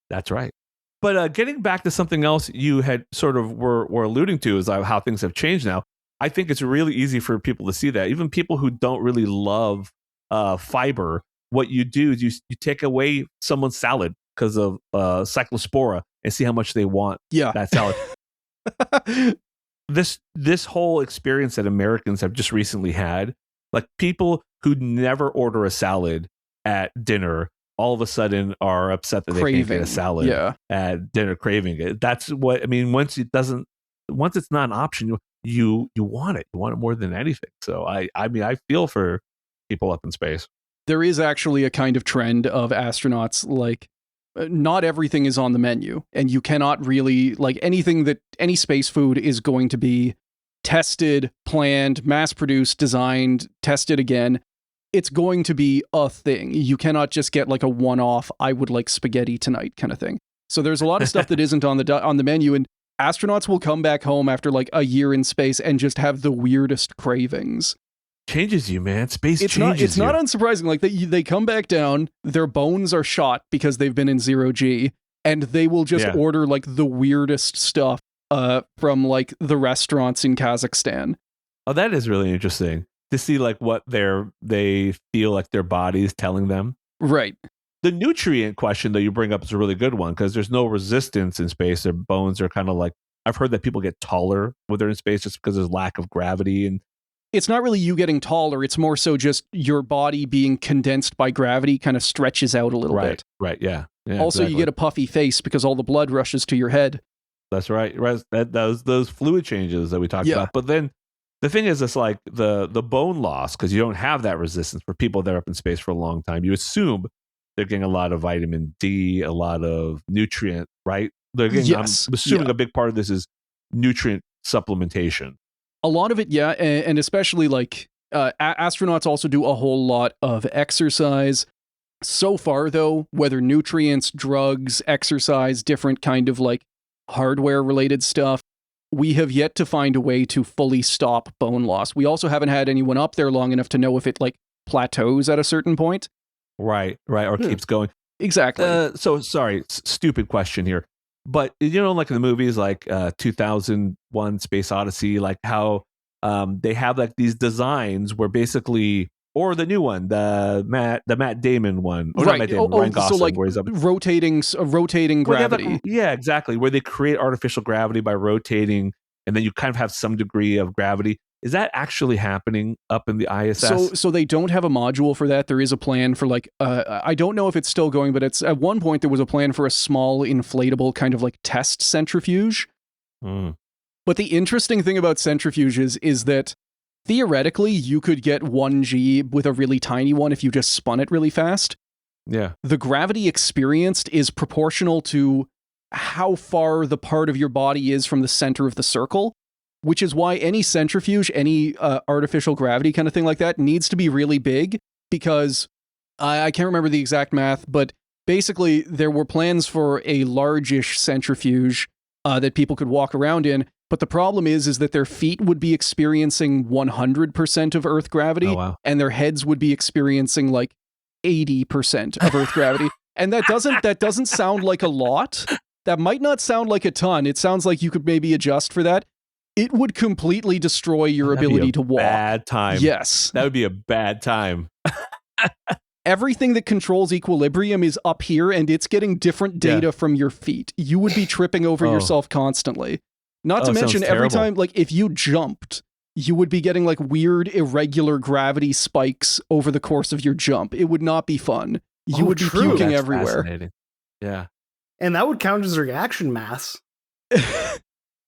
That's right. But getting back to something else you had sort of were alluding to is how things have changed now. I think it's really easy for people to see that. Even people who don't really love fiber, what you do is you take away someone's salad because of cyclospora and see how much they want that salad. This whole experience that Americans have just recently had, like people who never order a salad at dinner all of a sudden are upset that they can't get a salad at dinner, craving it. That's what I mean. Once it's not an option, you want it. You want it more than anything. So I mean, I feel for people up in space. There is actually a kind of trend of astronauts, like, not everything is on the menu, and you cannot really, like, any space food is going to be tested, planned, mass-produced, designed, tested again. It's going to be a thing. You cannot just get like a one-off, I would like spaghetti tonight kind of thing. So there's a lot of stuff that isn't on the menu, and astronauts will come back home after like a year in space and just have the weirdest cravings. Changes you, man. Space changes you. It's not unsurprising. Like they come back down, their bones are shot because they've been in 0G, and they will just order like the weirdest stuff from like the restaurants in Kazakhstan. Oh, that is really interesting to see like what they feel like their body is telling them. Right. The nutrient question that you bring up is a really good one because there's no resistance in space. Their bones are kind of like, I've heard that people get taller when they're in space just because there's lack of gravity. And it's not really you getting taller. It's more so just your body being condensed by gravity kind of stretches out a little bit. Right. Yeah. Also, exactly. You get a puffy face because all the blood rushes to your head. That's right. Those fluid changes that we talked about. But then the thing is, it's like the bone loss, because you don't have that resistance for people that are up in space for a long time. You assume they're getting a lot of vitamin D, a lot of nutrient, right? They're getting, I'm assuming a big part of this is nutrient supplementation. A lot of it, yeah. And especially like astronauts also do a whole lot of exercise. So far, though, whether nutrients, drugs, exercise, different kind of like hardware-related stuff, we have yet to find a way to fully stop bone loss. We also haven't had anyone up there long enough to know if it like plateaus at a certain point. Right, or keeps going. Exactly. So, sorry, stupid question here. But, you know, like in the movies like 2001 Space Odyssey, like how they have like these designs where basically, or the new one, the Matt Damon one. Or not Matt Damon, Ryan Gosling, so like where he's up. rotating gravity. Yeah, exactly. Where they create artificial gravity by rotating, and then you kind of have some degree of gravity. Is that actually happening up in the ISS? So they don't have a module for that. There is a plan for like, I don't know if it's still going, but it's at one point there was a plan for a small inflatable kind of like test centrifuge. But the interesting thing about centrifuges is that theoretically you could get 1G with a really tiny one if you just spun it really fast. Yeah. The gravity experienced is proportional to how far the part of your body is from the center of the circle. Which is why any centrifuge, any artificial gravity kind of thing like that needs to be really big, because I can't remember the exact math, but basically there were plans for a large-ish centrifuge that people could walk around in, but the problem is that their feet would be experiencing 100% of Earth gravity, and their heads would be experiencing like 80% of Earth gravity. And that doesn't sound like a lot. That might not sound like a ton. It sounds like you could maybe adjust for that. It would completely destroy your ability to walk. Bad time. Yes. That would be a bad time. Everything that controls equilibrium is up here, and it's getting different data from your feet. You would be tripping over yourself constantly. Not to mention, every time, like, if you jumped, you would be getting, like, weird, irregular gravity spikes over the course of your jump. It would not be fun. You would be puking everywhere. Yeah. And that would count as reaction mass.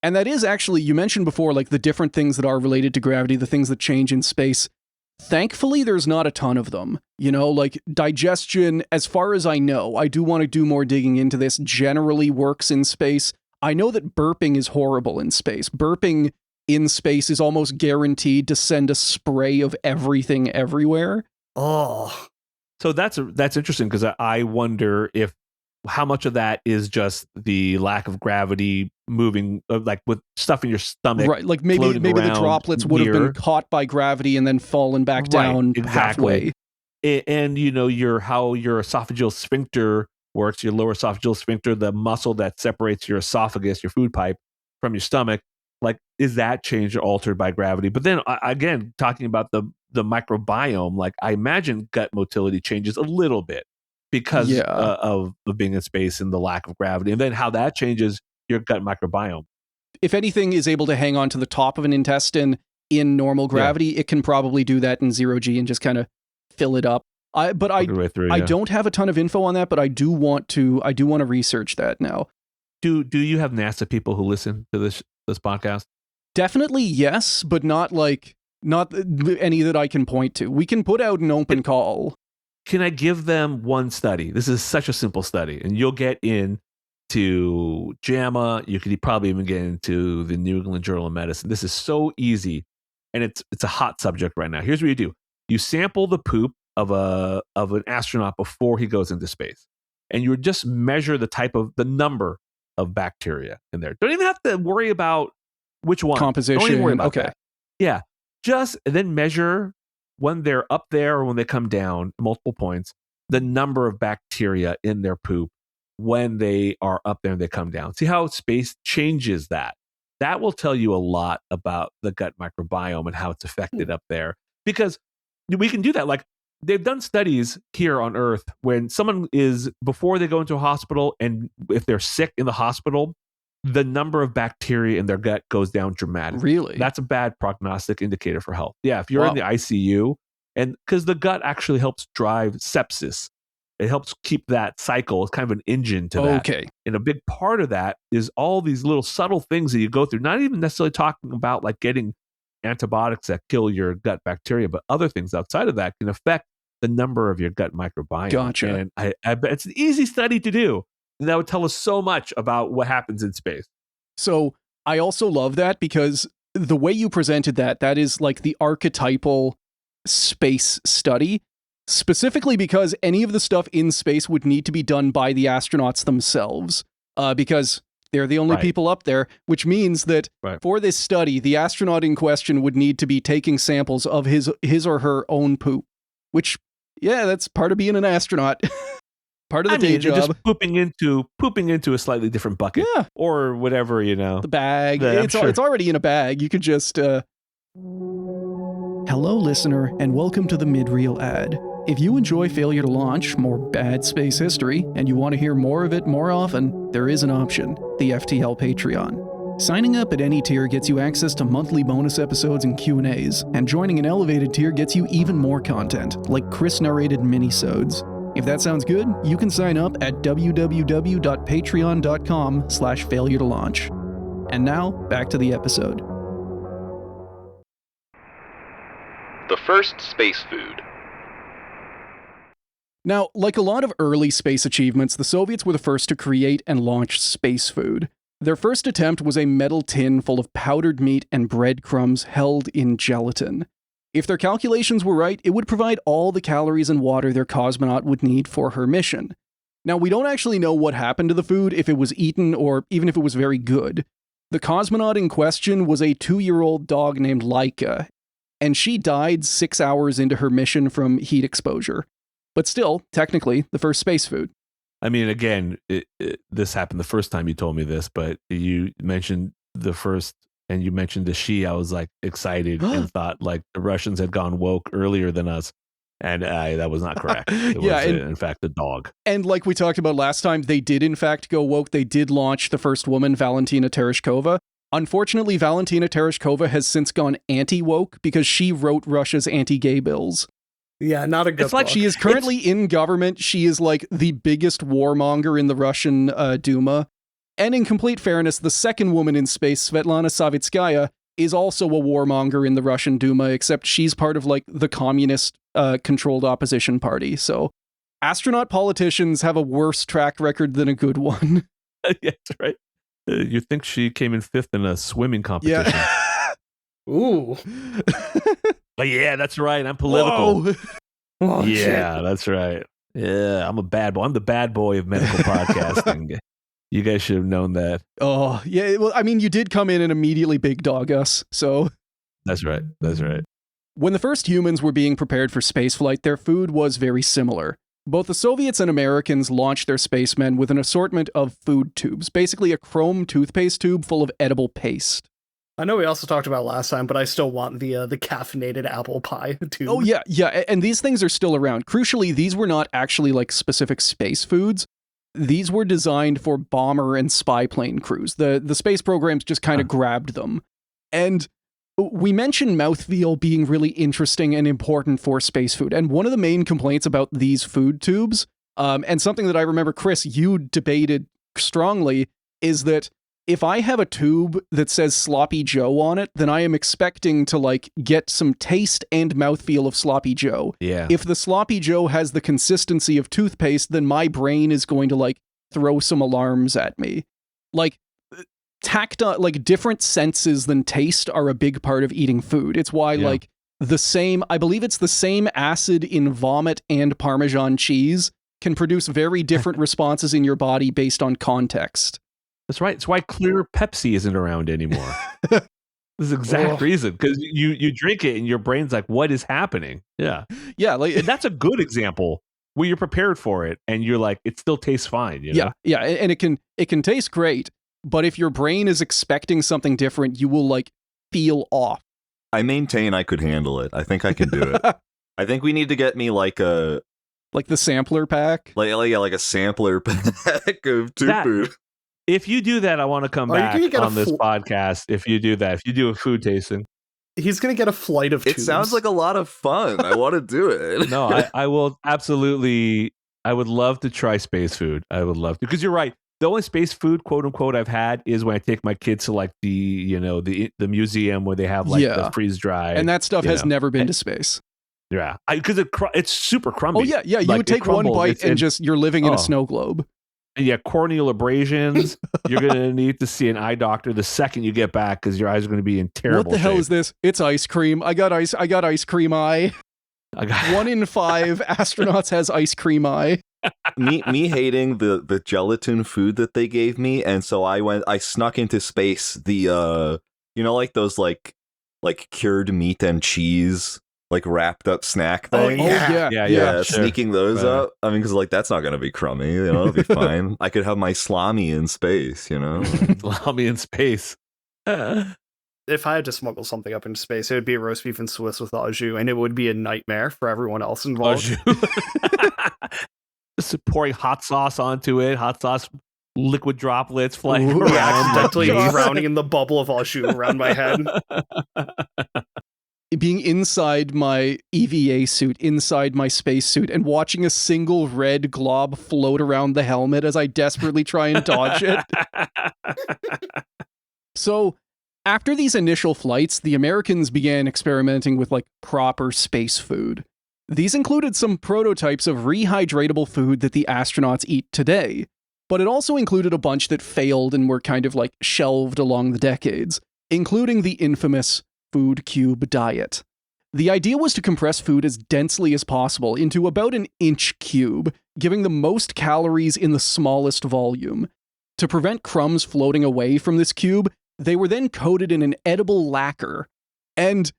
And that is actually, you mentioned before, like the different things that are related to gravity, the things that change in space. Thankfully, there's not a ton of them. You know, like digestion, as far as I know, I do want to do more digging into this, generally works in space. I know that burping is horrible in space. Burping in space is almost guaranteed to send a spray of everything everywhere. Oh. So that's interesting, because I wonder if how much of that is just the lack of gravity moving, like with stuff in your stomach, right? Like maybe the droplets would have been caught by gravity and then fallen back down halfway. And you know how your esophageal sphincter works, your lower esophageal sphincter, the muscle that separates your esophagus, your food pipe, from your stomach. Like, is that changed or altered by gravity? But then again, talking about the microbiome, like I imagine gut motility changes a little bit because of being in space and the lack of gravity, and then how that changes your gut microbiome. If anything is able to hang on to the top of an intestine in normal gravity, it can probably do that in 0G and just kind of fill it up. I don't have a ton of info on that, but I do want to research that now. Do you have NASA people who listen to this podcast? Definitely yes, but not any that I can point to. We can put out an open call. Can I give them one study? This is such a simple study, and you'll get into JAMA. You could probably even get into the New England Journal of Medicine. This is so easy, and it's a hot subject right now. Here's what you do: you sample the poop of an astronaut before he goes into space, and you would just measure the number of bacteria in there. Don't even have to worry about which one. Composition. Don't even worry about okay. that. Yeah. Just and then measure when they're up there or when they come down, multiple points, the number of bacteria in their poop when they are up there and they come down. See how space changes that. That will tell you a lot about the gut microbiome and how it's affected up there. Because we can do that. Like they've done studies here on Earth when someone is, before they go into a hospital, and if they're sick in the hospital, the number of bacteria in their gut goes down dramatically. Really? That's a bad prognostic indicator for health. Yeah, if you're in the ICU, and because the gut actually helps drive sepsis. It helps keep that cycle. It's kind of an engine to that. Okay. And a big part of that is all these little subtle things that you go through, not even necessarily talking about like getting antibiotics that kill your gut bacteria, but other things outside of that can affect the number of your gut microbiome. Gotcha. And I bet it's an easy study to do. And that would tell us so much about what happens in space. So I also love that because the way you presented that is like the archetypal space study. Specifically because any of the stuff in space would need to be done by the astronauts themselves, because they're the only people up there, which means that for this study, the astronaut in question would need to be taking samples of his or her own poop, which, yeah, that's part of being an astronaut. Part of the day job. Just pooping into a slightly different bucket, or whatever, the bag. It's already in a bag. You could just. Hello, listener, and welcome to the mid-reel ad. If you enjoy Failure to Launch, more bad space history, and you want to hear more of it more often, there is an option, the FTL Patreon. Signing up at any tier gets you access to monthly bonus episodes and Q&As, and joining an elevated tier gets you even more content, like Chris-narrated minisodes. If that sounds good, you can sign up at www.patreon.com/failure to launch. And now, back to the episode. The first space food. Now, like a lot of early space achievements, the Soviets were the first to create and launch space food. Their first attempt was a metal tin full of powdered meat and breadcrumbs held in gelatin. If their calculations were right, it would provide all the calories and water their cosmonaut would need for her mission. Now, we don't actually know what happened to the food, if it was eaten or even if it was very good. The cosmonaut in question was a 2-year-old dog named Laika, and she died 6 hours into her mission from heat exposure. But still, technically, the first space food. I mean, again, this happened the first time you told me this, but you mentioned the first, and you mentioned the she. I was like excited and thought like the Russians had gone woke earlier than us. And that was not correct. It was, in fact, the dog. And like we talked about last time, they did, in fact, go woke. They did launch the first woman, Valentina Tereshkova. Unfortunately, Valentina Tereshkova has since gone anti-woke because she wrote Russia's anti-gay bills. Yeah, not a good It's like book. she is currently in government. She is like the biggest warmonger in the Russian Duma. And in complete fairness, the second woman in space, Svetlana Savitskaya, is also a warmonger in the Russian Duma, except she's part of like the communist controlled opposition party. So astronaut politicians have a worse track record than a good one. Yeah, that's right. You think she came in 5th in a swimming competition. Yeah. Ooh. But yeah, that's right. I'm political. Oh, yeah, shit. that's right. Yeah, I'm a bad boy. I'm the bad boy of medical podcasting. You guys should have known that. Oh, yeah. Well, I mean, you did come in and immediately big dog us, so. That's right. That's right. When the first humans were being prepared for spaceflight, their food was very similar. Both the Soviets and Americans launched their spacemen with an assortment of food tubes, basically a chrome toothpaste tube full of edible paste. I know we also talked about last time, but I still want the caffeinated apple pie tube. Oh, yeah, and these things are still around. Crucially, these were not actually like specific space foods. These were designed for bomber and spy plane crews. The space programs just kind of grabbed them. And we mentioned mouthfeel being really interesting and important for space food. And one of the main complaints about these food tubes, and something that I remember, Chris, you debated strongly, is that if I have a tube that says Sloppy Joe on it, then I am expecting to like get some taste and mouthfeel of Sloppy Joe. Yeah. If the Sloppy Joe has the consistency of toothpaste, then my brain is going to like throw some alarms at me. Like tactile, like different senses than taste are a big part of eating food. It's why like I believe it's the same acid in vomit and Parmesan cheese can produce very different responses in your body based on context. That's right. It's why clear Pepsi isn't around anymore. This is the exact reason, because you drink it and your brain's like, what is happening? Yeah. Yeah. Like, and that's a good example where you're prepared for it and you're like, it still tastes fine. You know? Yeah. And it can taste great, but if your brain is expecting something different, you will like feel off. I maintain I could handle it. I think I can do it. I think we need to get me like the sampler pack, like a sampler pack of food. If you do that, I want to come back on this podcast. If you do that, if you do a food tasting, he's going to get a flight of tubes. It sounds like a lot of fun. I want to do it. No, I will absolutely. I would love to try space food. I would love to, because you're right. The only space food, quote unquote, I've had is when I take my kids to like the museum where they have like the freeze dry, and that stuff has never been to space. Yeah, because it's super crummy. Oh yeah. You would take one bite and just you're living in a snow globe. And yeah, corneal abrasions. You're going to need to see an eye doctor the second you get back, because your eyes are going to be in terrible shape. What the hell is this? It's ice cream. I got ice cream eye. 1 in 5 astronauts has ice cream eye. me hating the gelatin food that they gave me, and so I snuck into space the like those like cured meat and cheese like wrapped up snack thing. Yeah, sneaking those up. I mean, because like that's not gonna be crummy, it'll be fine. I could have my salami in space, salami in space. If I had to smuggle something up into space, it would be a roast beef and Swiss with au jus, and it would be a nightmare for everyone else involved. Just pouring hot sauce onto it, hot sauce liquid droplets flying around, accidentally drowning in the bubble of au jus around my head. Being inside my EVA suit, inside my space suit, and watching a single red glob float around the helmet as I desperately try and dodge it. So, after these initial flights, the Americans began experimenting with like proper space food. These included some prototypes of rehydratable food that the astronauts eat today, but it also included a bunch that failed and were kind of like shelved along the decades, including the infamous food cube diet. The idea was to compress food as densely as possible into about an inch cube, giving the most calories in the smallest volume. To prevent crumbs floating away from this cube, they were then coated in an edible lacquer. And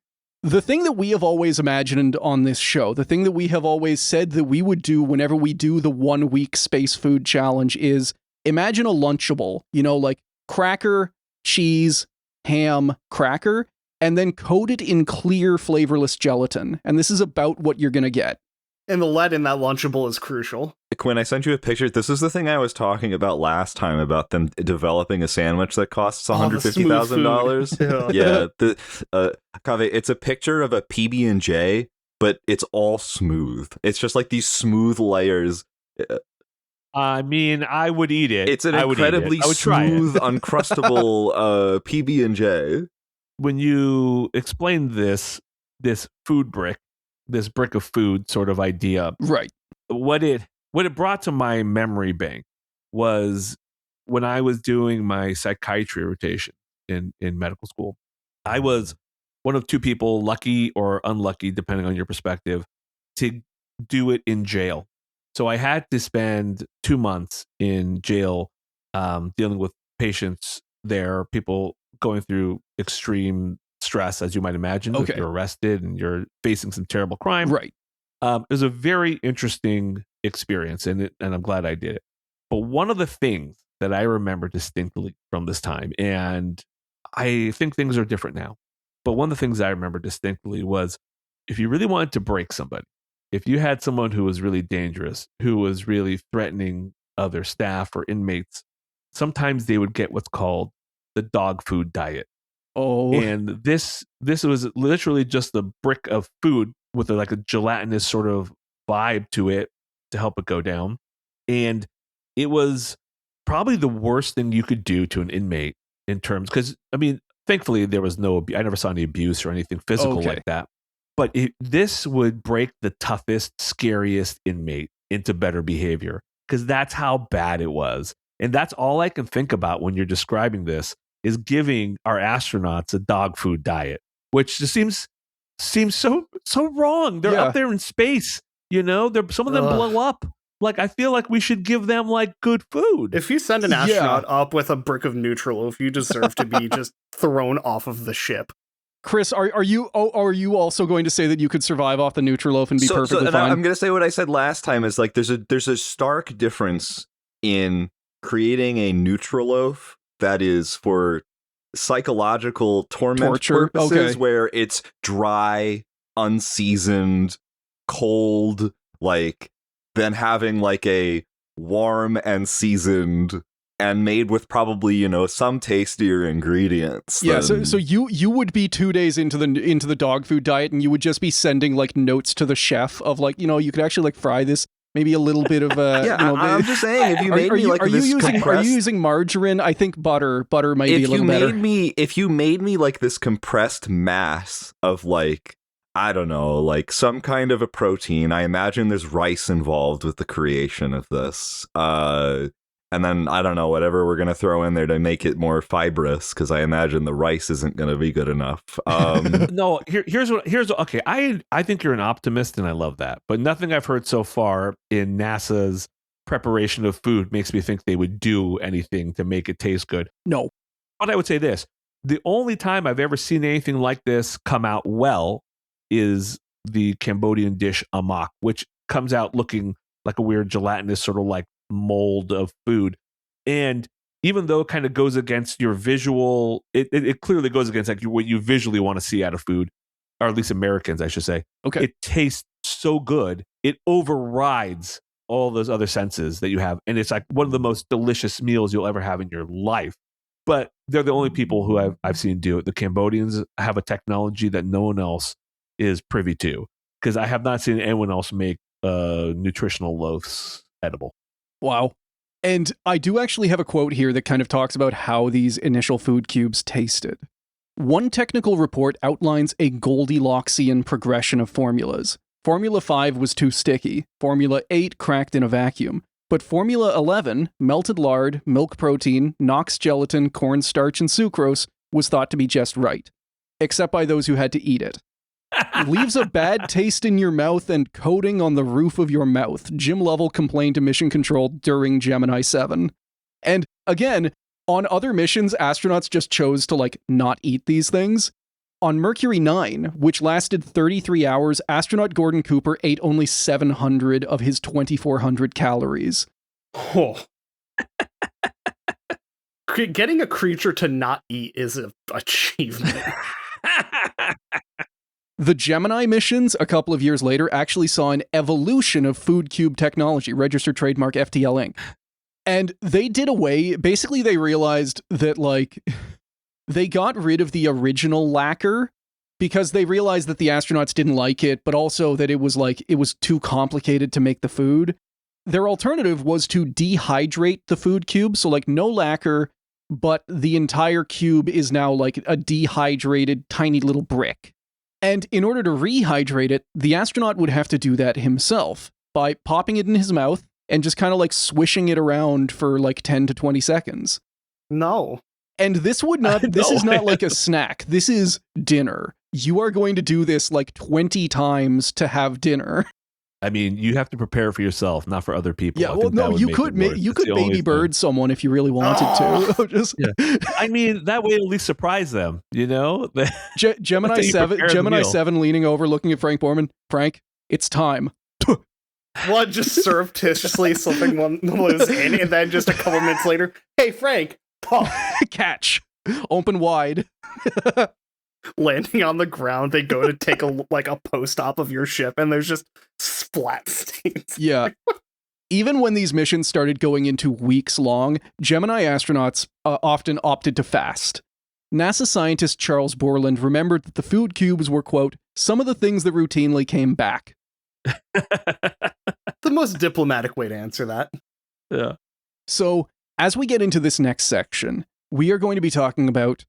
the thing that we have always imagined on this show, the thing that we have always said that we would do whenever we do the 1 week space food challenge is imagine a Lunchable, like cracker, cheese, ham, cracker, and then coat it in clear, flavorless gelatin. And this is about what you're going to get. And the lead in that Lunchable is crucial. Quinn, I sent you a picture. This is the thing I was talking about last time about them developing a sandwich that costs $150,000. Yeah. Kaveh, it's a picture of a PB&J, but it's all smooth. It's just like these smooth layers. I mean, I would eat it. It's an incredibly smooth, uncrustable PB&J. When you explained this food brick, this brick of food sort of idea, right? What it brought to my memory bank was when I was doing my psychiatry rotation in medical school. I was one of 2 people, lucky or unlucky, depending on your perspective, to do it in jail. So I had to spend 2 months in jail dealing with patients there, people going through extreme stress, as you might imagine. Okay. If you're arrested and you're facing some terrible crime. Right. It was a very interesting experience, and I'm glad I did it. But one of the things that I remember distinctly from this time, and I think things are different now, but one of the things I remember distinctly was if you really wanted to break somebody, if you had someone who was really dangerous, who was really threatening other staff or inmates, sometimes they would get what's called the dog food diet. Oh. And this was literally just a brick of food with like a gelatinous sort of vibe to it to help it go down. And it was probably the worst thing you could do to an inmate in terms, because I mean, thankfully there was I never saw any abuse or anything physical like that. But this would break the toughest, scariest inmate into better behavior, because that's how bad it was. And that's all I can think about when you're describing this, is giving our astronauts a dog food diet, which just seems so wrong. They're up there in space, some of them blow up. Like, I feel like we should give them, like, good food. If you send an astronaut up with a brick of Nutriloaf, you deserve to be just thrown off of the ship. Chris, are you also going to say that you could survive off the Nutriloaf and be perfectly fine? I'm going to say what I said last time is like there's a stark difference in creating a Nutriloaf that is for psychological torture purposes, where it's dry, unseasoned, cold, like, than having like a warm and seasoned and made with probably, you know, some tastier ingredients. Yeah, so you would be 2 days into the dog food diet, and you would just be sending like notes to the chef of like, you know, you could actually like fry this, maybe a little bit of I'm just saying, if you made me like this compressed... Are you using margarine? I think butter might be a little better. If you made me like this compressed mass of like, I don't know, like some kind of a protein. I imagine there's rice involved with the creation of this. And then, I don't know, whatever we're going to throw in there to make it more fibrous, because I imagine the rice isn't going to be good enough. No, here's okay, I think you're an optimist, and I love that. But nothing I've heard so far in NASA's preparation of food makes me think they would do anything to make it taste good. No. But I would say this. The only time I've ever seen anything like this come out well is the Cambodian dish amak, which comes out looking like a weird gelatinous sort of like mold of food. And even though it kind of goes against your visual, it clearly goes against like what you visually want to see out of food, or at least Americans, I should say. Okay. It tastes so good. It overrides all those other senses that you have. And it's like one of the most delicious meals you'll ever have in your life. But they're the only people who I've seen do it. The Cambodians have a technology that no one else is privy to, because I have not seen anyone else make nutritional loaves edible. Wow. And I do actually have a quote here that kind of talks about how these initial food cubes tasted. One technical report outlines a Goldilocksian progression of formulas. Formula 5 was too sticky. Formula 8 cracked in a vacuum. But Formula 11, melted lard, milk protein, Knox gelatin, cornstarch, and sucrose, was thought to be just right. Except by those who had to eat it. Leaves a bad taste in your mouth and coating on the roof of your mouth. Jim Lovell complained to Mission Control during Gemini 7. And again, on other missions, astronauts just chose to like not eat these things. On Mercury 9, which lasted 33 hours, astronaut Gordon Cooper ate only 700 of his 2,400 calories. Oh. Getting a creature to not eat is an achievement. The Gemini missions, a couple of years later, actually saw an evolution of food cube technology, registered trademark FTL Inc. And they did away, basically they realized that, like, they got rid of the original lacquer because they realized that the astronauts didn't like it, but also that it was too complicated to make the food. Their alternative was to dehydrate the food cube, so like no lacquer, but the entire cube is now like a dehydrated tiny little brick. And in order to rehydrate it, the astronaut would have to do that himself by popping it in his mouth and just kind of like swishing it around for like 10 to 20 seconds. No. And this is not like a snack. This is dinner. You are going to do this like 20 times to have dinner. I mean, you have to prepare for yourself, not for other people. Yeah, well, no, you could baby bird someone if you really wanted to. Just, yeah. I mean, that way at least surprise them, you know? Gemini 7 leaning over, looking at Frank Borman. Frank, it's time. One just surreptitiously slipping one was in, and then just a couple minutes later, hey, Frank, pop. Catch. Open wide. Landing on the ground, they go to take a post-op of your ship, and there's just splat stains. Yeah. Even when these missions started going into weeks long, Gemini astronauts often opted to fast. NASA scientist Charles Borland remembered that the food cubes were, quote, some of the things that routinely came back. The most diplomatic way to answer that. Yeah. So, as we get into this next section, we are going to be talking about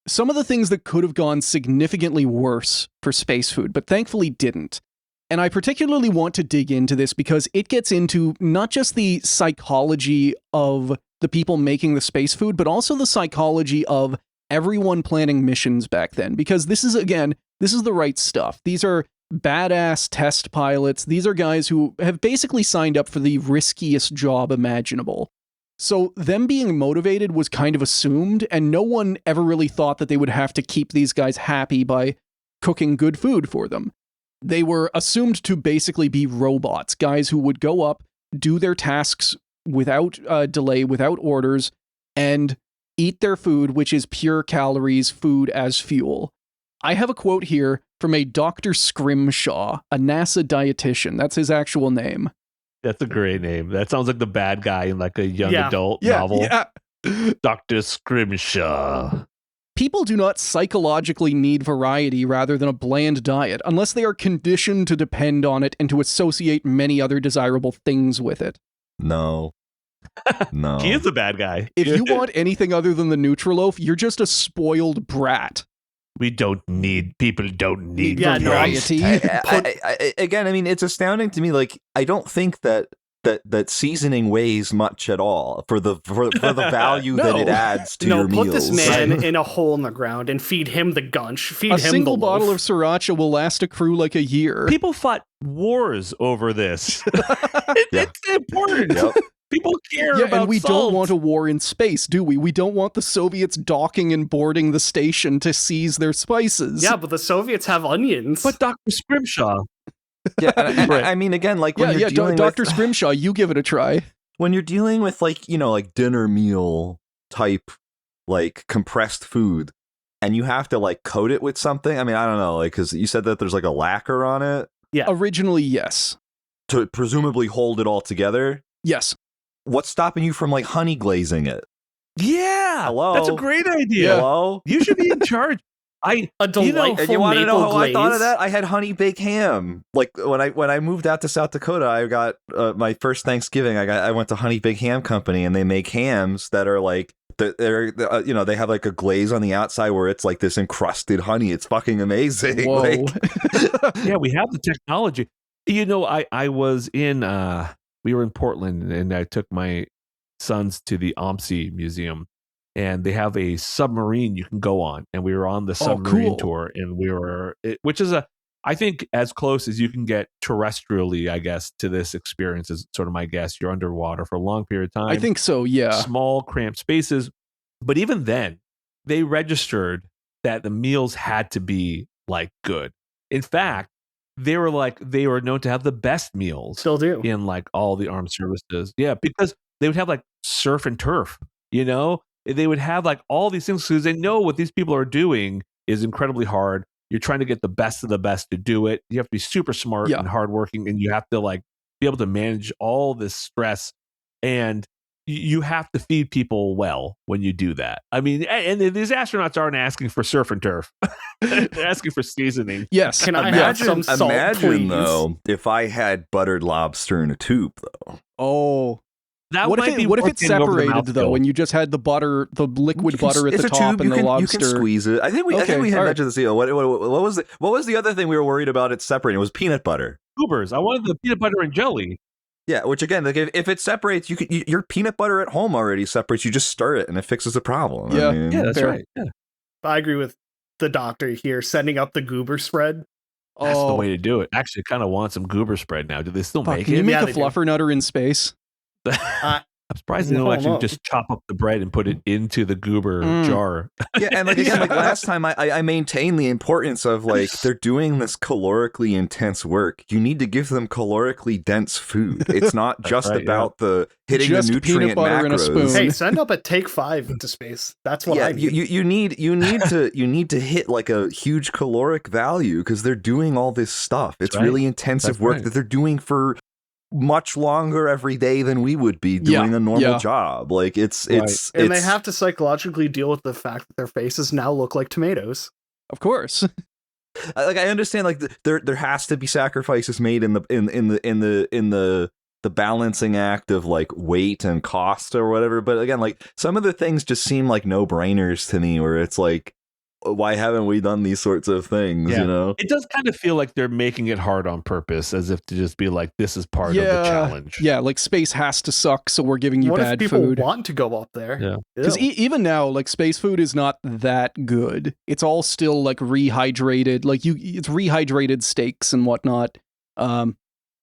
some of the things that could have gone significantly worse for space food, but thankfully didn't. And I particularly want to dig into this because it gets into not just the psychology of the people making the space food, but also the psychology of everyone planning missions back then. Because this is the right stuff. These are badass test pilots. These are guys who have basically signed up for the riskiest job imaginable. So them being motivated was kind of assumed, and no one ever really thought that they would have to keep these guys happy by cooking good food for them. They were assumed to basically be robots, guys who would go up, do their tasks without delay, without orders, and eat their food, which is pure calories, food as fuel. I have a quote here from a Dr. Scrimshaw, a NASA dietitian. That's his actual name. That's a great name. That sounds like the bad guy in like a young adult novel. Yeah. Dr. Scrimshaw. People do not psychologically need variety rather than a bland diet, unless they are conditioned to depend on it and to associate many other desirable things with it. No. No. He is a bad guy. If you want anything other than the Nutriloaf, you're just a spoiled brat. People don't need variety. Again, I mean, it's astounding to me. Like, I don't think that seasoning weighs much at all for the value that it adds to your meals. Put this man in a hole in the ground and feed him the gunch. Feed him the loaf. A single bottle of sriracha will last a crew like a year. People fought wars over this. It's important. Yep. People care about and we salt. don't want a war in space, do we? We don't want the Soviets docking and boarding the station to seize their spices. Yeah, but the Soviets have onions. But Dr. Scrimshaw. Yeah, I mean, again, like when you're dealing Dr. with, Scrimshaw, you give it a try. When you're dealing with like dinner meal type like compressed food, and you have to like coat it with something. I mean, I don't know, like because you said that there's like a lacquer on it. Yeah, originally yes. To presumably hold it all together. Yes. What's stopping you from like honey glazing it? Yeah, hello, that's a great idea. Hello, you should be in charge. You want to know how I thought of that? I had honey baked ham. Like when I moved out to South Dakota, I got my first Thanksgiving. I went to Honey Baked Ham Company, and they make hams that are like they're they have like a glaze on the outside where it's like this encrusted honey. It's fucking amazing. Whoa. Yeah, we have the technology. I was in we were in Portland, and I took my sons to the OMSI Museum, and they have a submarine you can go on, and we were on the submarine tour, and which is I think as close as you can get terrestrially, I guess, to this experience is sort of my guess. You're underwater for a long period of time. I think so, yeah. Small, cramped spaces. But even then, they registered that the meals had to be like good. In fact, they were known to have the best meals. Still do. In like all the armed services. Yeah, because they would have like surf and turf, They would have like all these things because they know what these people are doing is incredibly hard. You're trying to get the best of the best to do it. You have to be super smart and hardworking, and you have to like be able to manage all this stress. And you have to feed people well when you do that. I mean, and these astronauts aren't asking for surf and turf; they're asking for seasoning. Yes, can I have some salt, imagine please? Though, if I had buttered lobster in a tube, though. Oh. What if it's separated though, and you just had the butter, the liquid butter at the top, and the lobster? You can squeeze it. I think we had mentioned this. What was the other thing we were worried about? It separating. It was peanut butter. Goobers. I wanted the peanut butter and jelly. Yeah, which again, like if it separates, your peanut butter at home already separates. You just stir it, and it fixes the problem. Yeah, yeah, that's right. Yeah. I agree with the doctor here. Setting up the goober spread. That's the way to do it. Actually, kind of want some goober spread now. Do they still make it? Can you make a fluffernutter in space? I'm surprised they don't actually just chop up the bread and put it into the goober jar. Yeah, and like again, like last time, I maintain the importance of like they're doing this calorically intense work. You need to give them calorically dense food. It's not just about the hitting just the nutrient macros. In a spoon. Hey, send up a Take 5 into space. That's what I need. You need to hit like a huge caloric value because they're doing all this stuff. It's really intensive work that they're doing for much longer every day than we would be doing a normal job. Like it's they have to psychologically deal with the fact that their faces now look like tomatoes. Of course. Like I understand like there has to be sacrifices made in the balancing act of like weight and cost or whatever, but again, like some of the things just seem like no-brainers to me, where it's like why haven't we done these sorts of things, you know? It does kind of feel like they're making it hard on purpose, as if to just be like, this is part of the challenge. Yeah, like space has to suck, so we're giving you bad food. What if people want to go up there? Yeah. Because even now, like, space food is not that good. It's all still, like, rehydrated. Like, it's rehydrated steaks and whatnot. What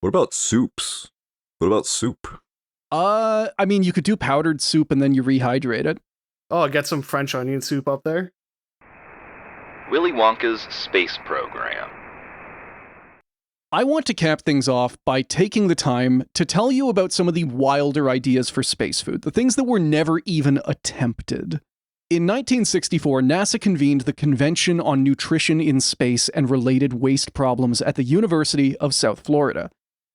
about soups? What about soup? I mean, you could do powdered soup and then you rehydrate it. Oh, get some French onion soup up there. Willy Wonka's Space Program. I want to cap things off by taking the time to tell you about some of the wilder ideas for space food, the things that were never even attempted. In 1964, NASA convened the Convention on Nutrition in Space and Related Waste Problems at the University of South Florida.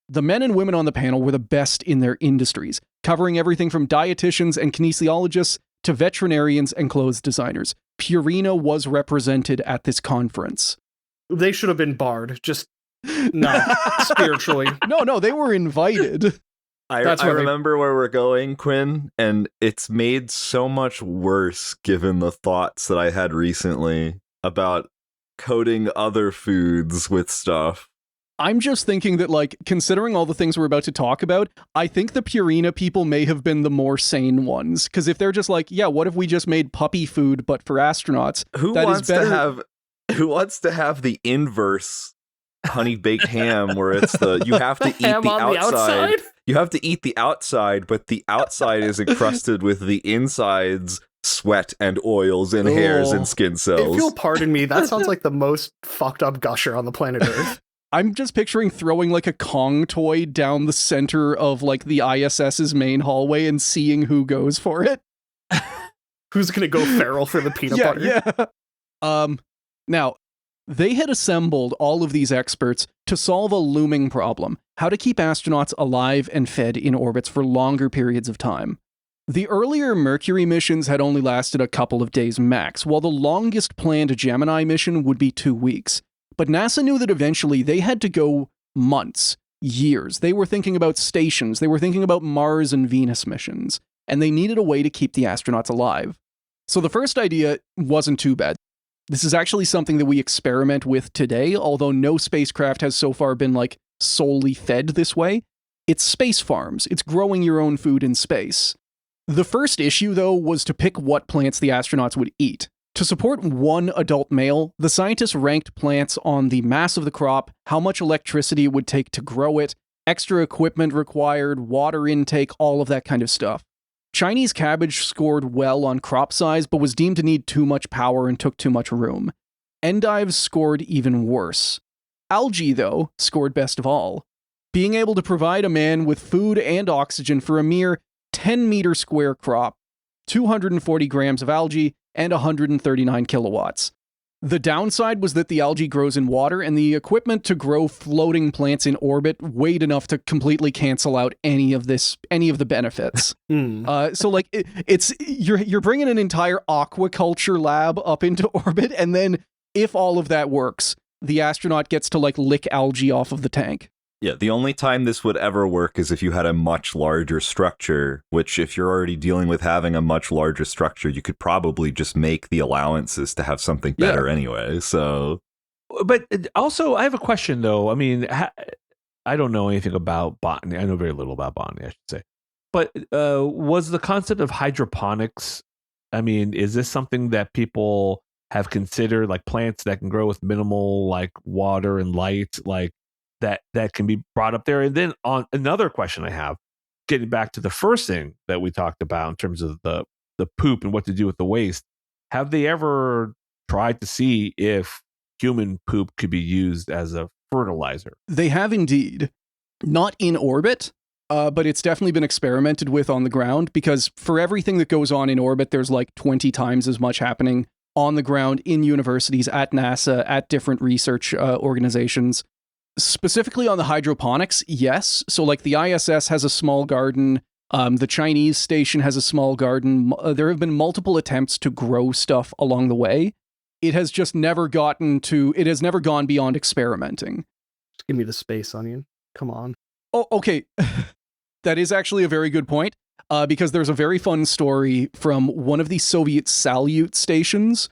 The men and women on the panel were the best in their industries, covering everything from dietitians and kinesiologists to veterinarians and clothes designers. Purina was represented at this conference. They should have been barred, just no, spiritually. No, they were invited. I remember where we're going, Quinn, and it's made so much worse given the thoughts that I had recently about coating other foods with stuff. I'm just thinking that, like, considering all the things we're about to talk about, I think the Purina people may have been the more sane ones. Because if they're just like, yeah, what if we just made puppy food but for astronauts? Who wants to have the inverse honey baked ham where it's you have to eat the outside. You have to eat the outside, but the outside is encrusted with the inside's sweat and oils and hairs and skin cells. If you'll pardon me, that sounds like the most fucked up gusher on the planet Earth. I'm just picturing throwing like a Kong toy down the center of like the ISS's main hallway and seeing who goes for it. Who's gonna go feral for the peanut butter? Yeah. Now, they had assembled all of these experts to solve a looming problem: how to keep astronauts alive and fed in orbits for longer periods of time. The earlier Mercury missions had only lasted a couple of days max, while the longest planned Gemini mission would be 2 weeks. But NASA knew that eventually they had to go months, years. They were thinking about stations, they were thinking about Mars and Venus missions, and they needed a way to keep the astronauts alive. So the first idea wasn't too bad. This is actually something that we experiment with today, although no spacecraft has so far been like solely fed this way. It's space farms. It's growing your own food in space. The first issue, though, was to pick what plants the astronauts would eat. To support one adult male, the scientists ranked plants on the mass of the crop, how much electricity it would take to grow it, extra equipment required, water intake, all of that kind of stuff. Chinese cabbage scored well on crop size, but was deemed to need too much power and took too much room. Endives scored even worse. Algae, though, scored best of all, being able to provide a man with food and oxygen for a mere 10-meter square crop, 240 grams of algae, and 139 kilowatts. The downside was that the algae grows in water, and the equipment to grow floating plants in orbit weighed enough to completely cancel out any of the benefits. So like you're bringing an entire aquaculture lab up into orbit, and then if all of that works, the astronaut gets to like lick algae off of the tank. Yeah, the only time this would ever work is if you had a much larger structure, which if you're already dealing with having a much larger structure, you could probably just make the allowances to have something better anyway, so... But also, I have a question, though. I mean, I don't know anything about botany. I know very little about botany, I should say. But was the concept of hydroponics, I mean, is this something that people have considered, like plants that can grow with minimal, like, water and light, like, that can be brought up there? And then on another question I have, getting back to the first thing that we talked about in terms of the poop and what to do with the waste, have they ever tried to see if human poop could be used as a fertilizer? They have indeed. Not in orbit, but it's definitely been experimented with on the ground, because for everything that goes on in orbit, there's like 20 times as much happening on the ground in universities, at NASA, at different research organizations. Specifically on the hydroponics, yes. So like the ISS has a small garden, the Chinese station has a small garden. There have been multiple attempts to grow stuff along the way. It has just never gone beyond experimenting. Just give me the space onion. Come on. Oh, okay. That is actually a very good point, because there's a very fun story from one of the Soviet Salyut stations.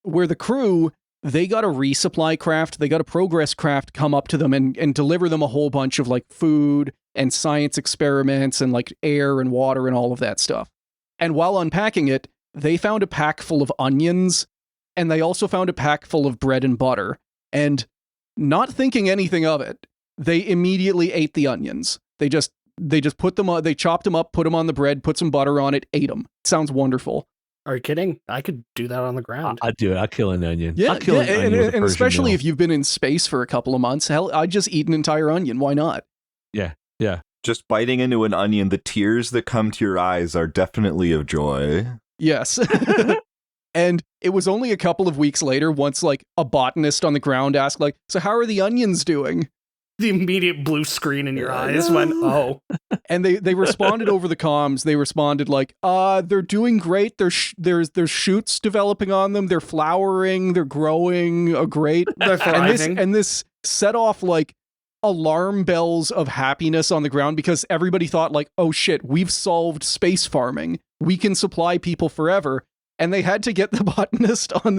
where the crew, they got a resupply craft, they got a progress craft come up to them and deliver them a whole bunch of like food and science experiments and like air and water and all of that stuff. And while unpacking it, they found a pack full of onions, and they also found a pack full of bread and butter. And not thinking anything of it, they immediately ate the onions. They just put them on, they chopped them up, put them on the bread, put some butter on it, ate them. Sounds wonderful. Are you kidding? I could do that on the ground. I'd do it. I'd kill an onion. Yeah, I'd kill an onion with a and especially meal. if you've been in space for a couple of months, hell, I'd just eat an entire onion. Why not? Yeah. Just biting into an onion, the tears that come to your eyes are definitely of joy. Yes. And it was only a couple of weeks later, once like a botanist on the ground asked, like, so how are the onions doing? The immediate blue screen in your eyes went, oh. And they responded over the comms. They responded like, they're doing great. There's shoots developing on them. They're flowering. They're growing. Great. They're thriving. And this set off like alarm bells of happiness on the ground because everybody thought like, oh shit, we've solved space farming. We can supply people forever. And they had to get the botanist on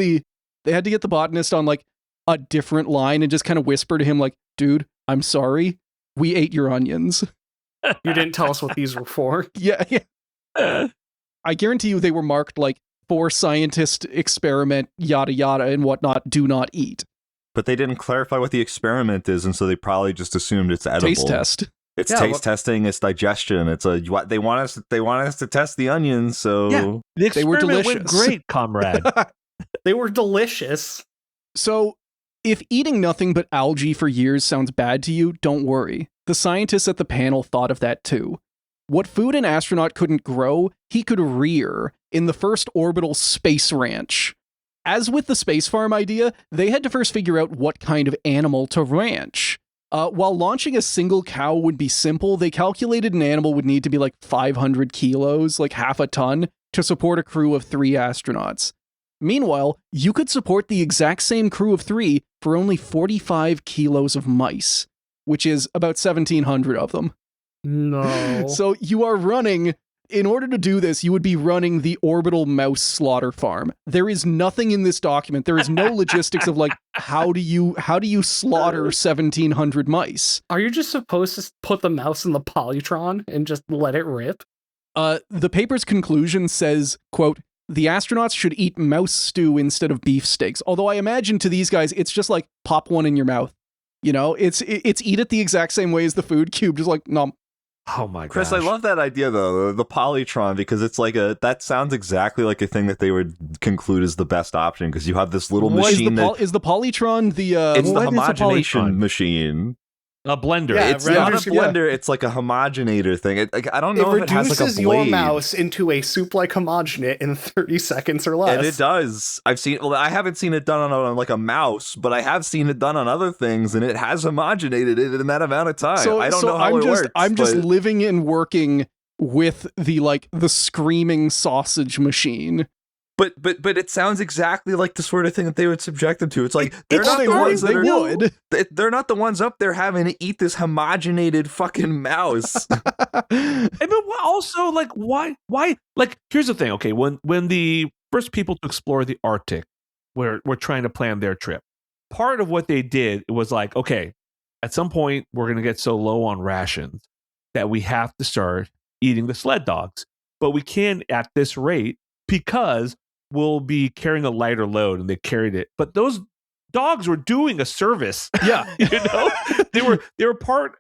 like a different line and just kind of whisper to him like, dude, I'm sorry. We ate your onions. You didn't tell us what these were for. Yeah. I guarantee you they were marked like for scientist experiment, yada yada and whatnot, do not eat. But they didn't clarify what the experiment is, and so they probably just assumed it's edible. Taste test. It's taste testing, it's digestion. It's they want us to test the onions, so yeah, the they were experiment delicious. went great, comrade. They were delicious. So, if eating nothing but algae for years sounds bad to you, don't worry. The scientists at the panel thought of that too. What food an astronaut couldn't grow, he could rear in the first orbital space ranch. As with the space farm idea, they had to first figure out what kind of animal to ranch. While launching a single cow would be simple, they calculated an animal would need to be like 500 kilos, like half a ton, to support a crew of 3 astronauts. Meanwhile, you could support the exact same crew of 3 for only 45 kilos of mice, which is about 1,700 of them. No. So you are running, in order to do this, you would be running the orbital mouse slaughter farm. There is nothing in this document. There is no logistics of like, how do you slaughter 1,700 mice? Are you just supposed to put the mouse in the polytron and just let it rip? The paper's conclusion says, quote, the astronauts should eat mouse stew instead of beef steaks. Although I imagine to these guys, it's just like pop one in your mouth. You know, it's eat it the exact same way as the food cube. Just like, nom. Oh my god, Chris, I love that idea though, the polytron, because it's like that sounds exactly like a thing that they would conclude is the best option, because you have this little machine is the polytron the it's the homogenation machine. A blender. Yeah, it's not a blender. It's like a homogenator thing. I don't know if it has like a blade. It reduces your mouse into a soup-like homogenate in 30 seconds or less. And it does. I haven't seen it done on like a mouse, but I have seen it done on other things, and it has homogenated it in that amount of time. I don't know how it works. I'm just living and working with the screaming sausage machine. But it sounds exactly like the sort of thing that they would subject them to. It's like they're not the ones that are. They're not the ones up there having to eat this homogenated fucking mouse. But also, like, why? Like, here's the thing. Okay, when the first people to explore the Arctic were trying to plan their trip, part of what they did was like, okay, at some point we're gonna get so low on rations that we have to start eating the sled dogs, but we can't at this rate because we'll be carrying a lighter load, and they carried it. But those dogs were doing a service. Yeah. You know?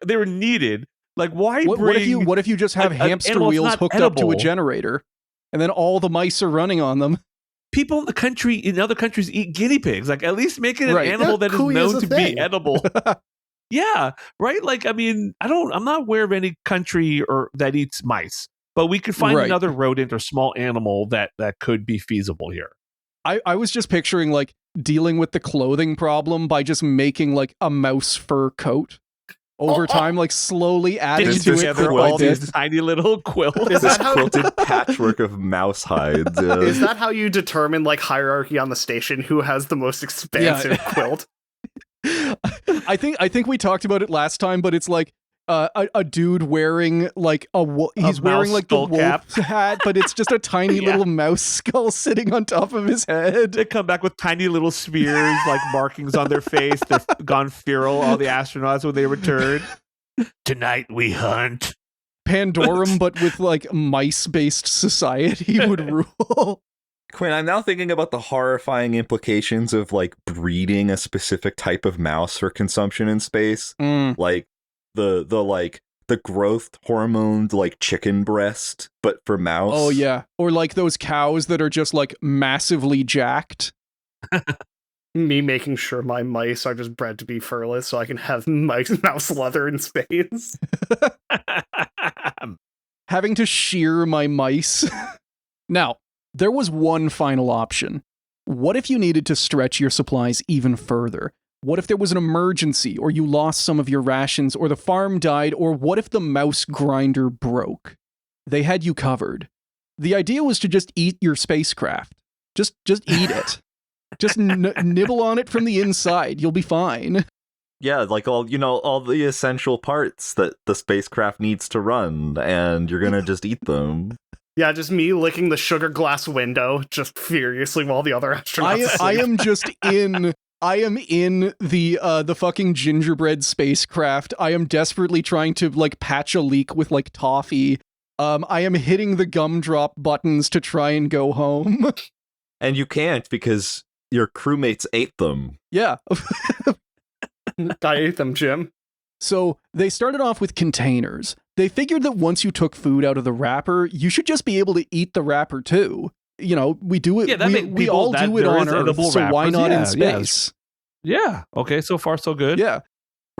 they were needed. Like, why bring... What if you just have hamster wheels hooked up to a generator, and then all the mice are running on them? People in other countries eat guinea pigs. Like, at least make it an animal that is known to be edible. Yeah, right? Like, I mean, I'm not aware of any country that eats mice. But we could find another rodent or small animal that could be feasible here. I was just picturing like dealing with the clothing problem by just making like a mouse fur coat over time, like slowly adding together all these tiny little quilts. Is this quilted patchwork of mouse hides? Is that how you determine like hierarchy on the station? Who has the most expansive quilt? I think we talked about it last time, but it's like, a dude wearing like he's wearing like the wolf hat, but it's just a tiny little mouse skull sitting on top of his head. They come back with tiny little smears, like markings on their face. They've gone feral, all the astronauts, when they return. Tonight we hunt. Pandorum, but with like mice-based society would rule. Quinn, I'm now thinking about the horrifying implications of like breeding a specific type of mouse for consumption in space. Like the growth hormoned like chicken breast, but for mouse. Oh yeah. Or like those cows that are just like massively jacked. Me making sure my mice are just bred to be furless so I can have mouse leather in space. Having to shear my mice. Now, there was one final option. What if you needed to stretch your supplies even further? What if there was an emergency, or you lost some of your rations, or the farm died, or what if the mouse grinder broke? They had you covered. The idea was to just eat your spacecraft. Just eat it. Just nibble on it from the inside. You'll be fine. Yeah, like all the essential parts that the spacecraft needs to run, and you're gonna just eat them. Yeah, just me licking the sugar glass window just furiously while the other astronauts I am in the fucking gingerbread spacecraft. I am desperately trying to like patch a leak with like toffee. I am hitting the gumdrop buttons to try and go home. And you can't because your crewmates ate them. Yeah. I ate them, Jim. So they started off with containers. They figured that once you took food out of the wrapper, you should just be able to eat the wrapper too. You know, we do it. Yeah, we all do it on Earth, so why not in space? Yeah. Okay, so far so good. Yeah.